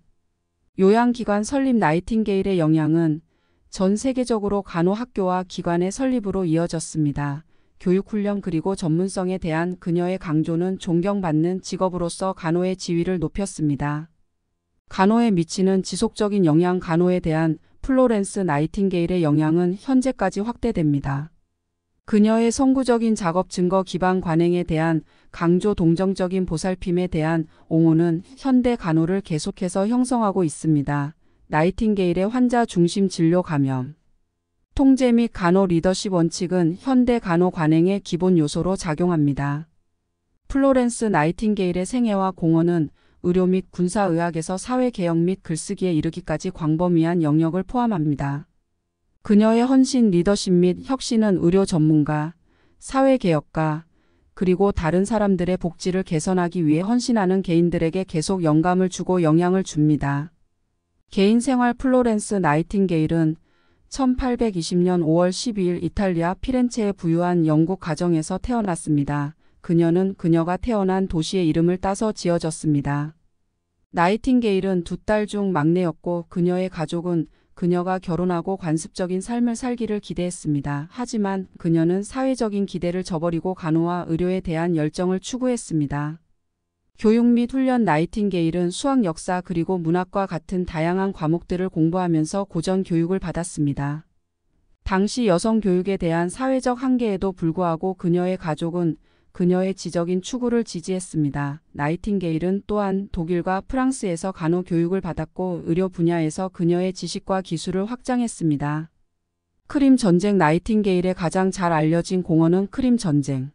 요양기관 설립. 나이팅게일의 영향은 전 세계적으로 간호학교와 기관의 설립으로 이어졌습니다. 교육훈련 그리고 전문성에 대한 그녀의 강조는 존경받는 직업으로서 간호의 지위를 높였습니다. 간호에 미치는 지속적인 영향. 간호에 대한 플로렌스 나이팅게일의 영향은 현재까지 확대됩니다. 그녀의 선구적인 작업, 증거 기반 관행에 대한 강조, 동정적인 보살핌에 대한 옹호는 현대 간호를 계속해서 형성하고 있습니다. 나이팅게일의 환자 중심 진료 감염. 통제 및 간호 리더십 원칙은 현대 간호 관행의 기본 요소로 작용합니다. 플로렌스 나이팅게일의 생애와 공헌은 의료 및 군사의학에서 사회개혁 및 글쓰기에 이르기까지 광범위한 영역을 포함합니다. 그녀의 헌신, 리더십 및 혁신은 의료 전문가, 사회개혁가, 그리고 다른 사람들의 복지를 개선하기 위해 헌신하는 개인들에게 계속 영감을 주고 영향을 줍니다. 개인 생활. 플로렌스 나이팅게일은 1820년 5월 12일 이탈리아 피렌체의 부유한 영국 가정에서 태어났습니다. 그녀는 그녀가 태어난 도시의 이름을 따서 지어졌습니다. 나이팅게일은 두 딸 중 막내였고 그녀의 가족은 그녀가 결혼하고 관습적인 삶을 살기를 기대했습니다. 하지만 그녀는 사회적인 기대를 저버리고 간호와 의료에 대한 열정을 추구했습니다. 교육 및 훈련 나이팅게일은 수학, 역사 그리고 문학과 같은 다양한 과목들을 공부하면서 고전 교육을 받았습니다. 당시 여성 교육에 대한 사회적 한계에도 불구하고 그녀의 가족은 그녀의 지적인 추구를 지지했습니다. 나이팅게일은 또한 독일과 프랑스에서 간호 교육을 받았고 의료 분야에서 그녀의 지식과 기술을 확장했습니다. 크림 전쟁. 나이팅게일의 가장 잘 알려진 공헌은 크림 전쟁.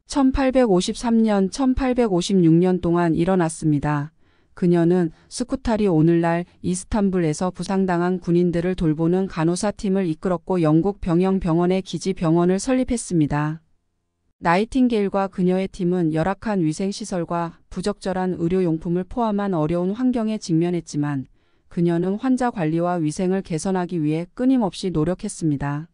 1853년, 1856년 동안 일어났습니다. 그녀는 스쿠타리, 오늘날 이스탄불에서 부상당한 군인들을 돌보는 간호사 팀을 이끌었고 영국 병영병원의 기지 병원을 설립했습니다. 나이팅게일과 그녀의 팀은 열악한 위생시설과 부적절한 의료용품을 포함한 어려운 환경에 직면했지만 그녀는 환자 관리와 위생을 개선하기 위해 끊임없이 노력했습니다.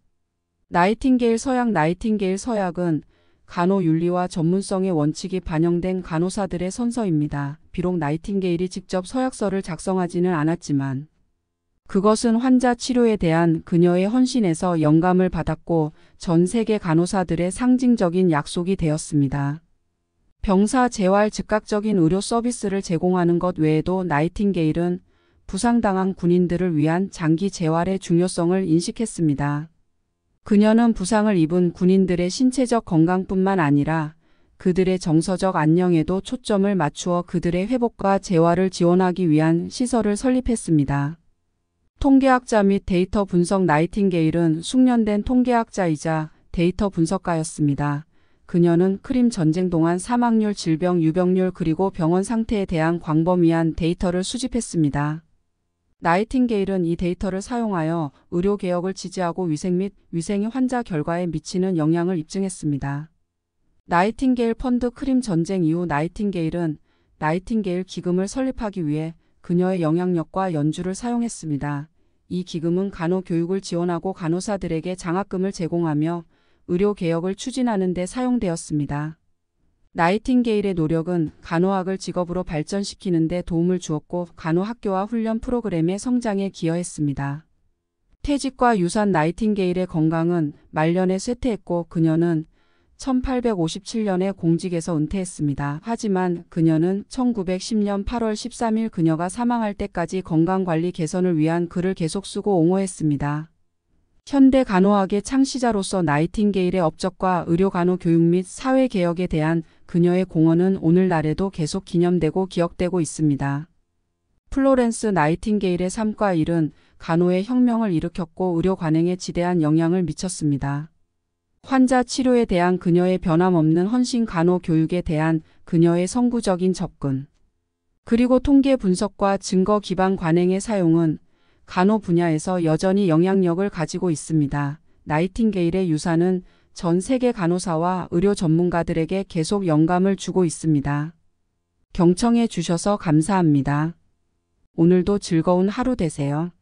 나이팅게일 서약. 나이팅게일 서약은 간호윤리와 전문성의 원칙이 반영된 간호사들의 선서입니다. 비록 나이팅게일이 직접 서약서를 작성하지는 않았지만 그것은 환자 치료에 대한 그녀의 헌신에서 영감을 받았고 전 세계 간호사들의 상징적인 약속이 되었습니다. 병사 재활, 즉각적인 의료 서비스를 제공하는 것 외에도 나이팅게일은 부상당한 군인들을 위한 장기 재활의 중요성을 인식했습니다. 그녀는 부상을 입은 군인들의 신체적 건강뿐만 아니라 그들의 정서적 안녕에도 초점을 맞추어 그들의 회복과 재활을 지원하기 위한 시설을 설립했습니다. 통계학자 및 데이터 분석. 나이팅게일은 숙련된 통계학자이자 데이터 분석가였습니다. 그녀는 크림 전쟁 동안 사망률, 질병 유병률 그리고 병원 상태에 대한 광범위한 데이터를 수집했습니다. 나이팅게일은 이 데이터를 사용하여 의료개혁을 지지하고 위생 및 위생이 환자 결과에 미치는 영향을 입증했습니다. 나이팅게일 펀드. 크림 전쟁 이후 나이팅게일은 나이팅게일 기금을 설립하기 위해 그녀의 영향력과 연주를 사용했습니다. 이 기금은 간호 교육을 지원하고 간호사들에게 장학금을 제공하며 의료개혁을 추진하는 데 사용되었습니다. 나이팅게일의 노력은 간호학을 직업으로 발전시키는 데 도움을 주었고 간호학교와 훈련 프로그램의 성장에 기여했습니다. 퇴직과 유산. 나이팅게일의 건강은 말년에 쇠퇴했고 그녀는 1857년에 공직에서 은퇴했습니다. 하지만 그녀는 1910년 8월 13일 그녀가 사망할 때까지 건강관리 개선을 위한 글을 계속 쓰고 옹호했습니다. 현대 간호학의 창시자로서 나이팅게일의 업적과 의료간호 교육 및 사회개혁에 대한 그녀의 공헌은 오늘날에도 계속 기념되고 기억되고 있습니다. 플로렌스 나이팅게일의 삶과 일은 간호의 혁명을 일으켰고 의료 관행에 지대한 영향을 미쳤습니다. 환자 치료에 대한 그녀의 변함없는 헌신, 간호 교육에 대한 그녀의 선구적인 접근, 그리고 통계 분석과 증거 기반 관행의 사용은 간호 분야에서 여전히 영향력을 가지고 있습니다. 나이팅게일의 유산은 전 세계 간호사와 의료 전문가들에게 계속 영감을 주고 있습니다. 경청해 주셔서 감사합니다. 오늘도 즐거운 하루 되세요.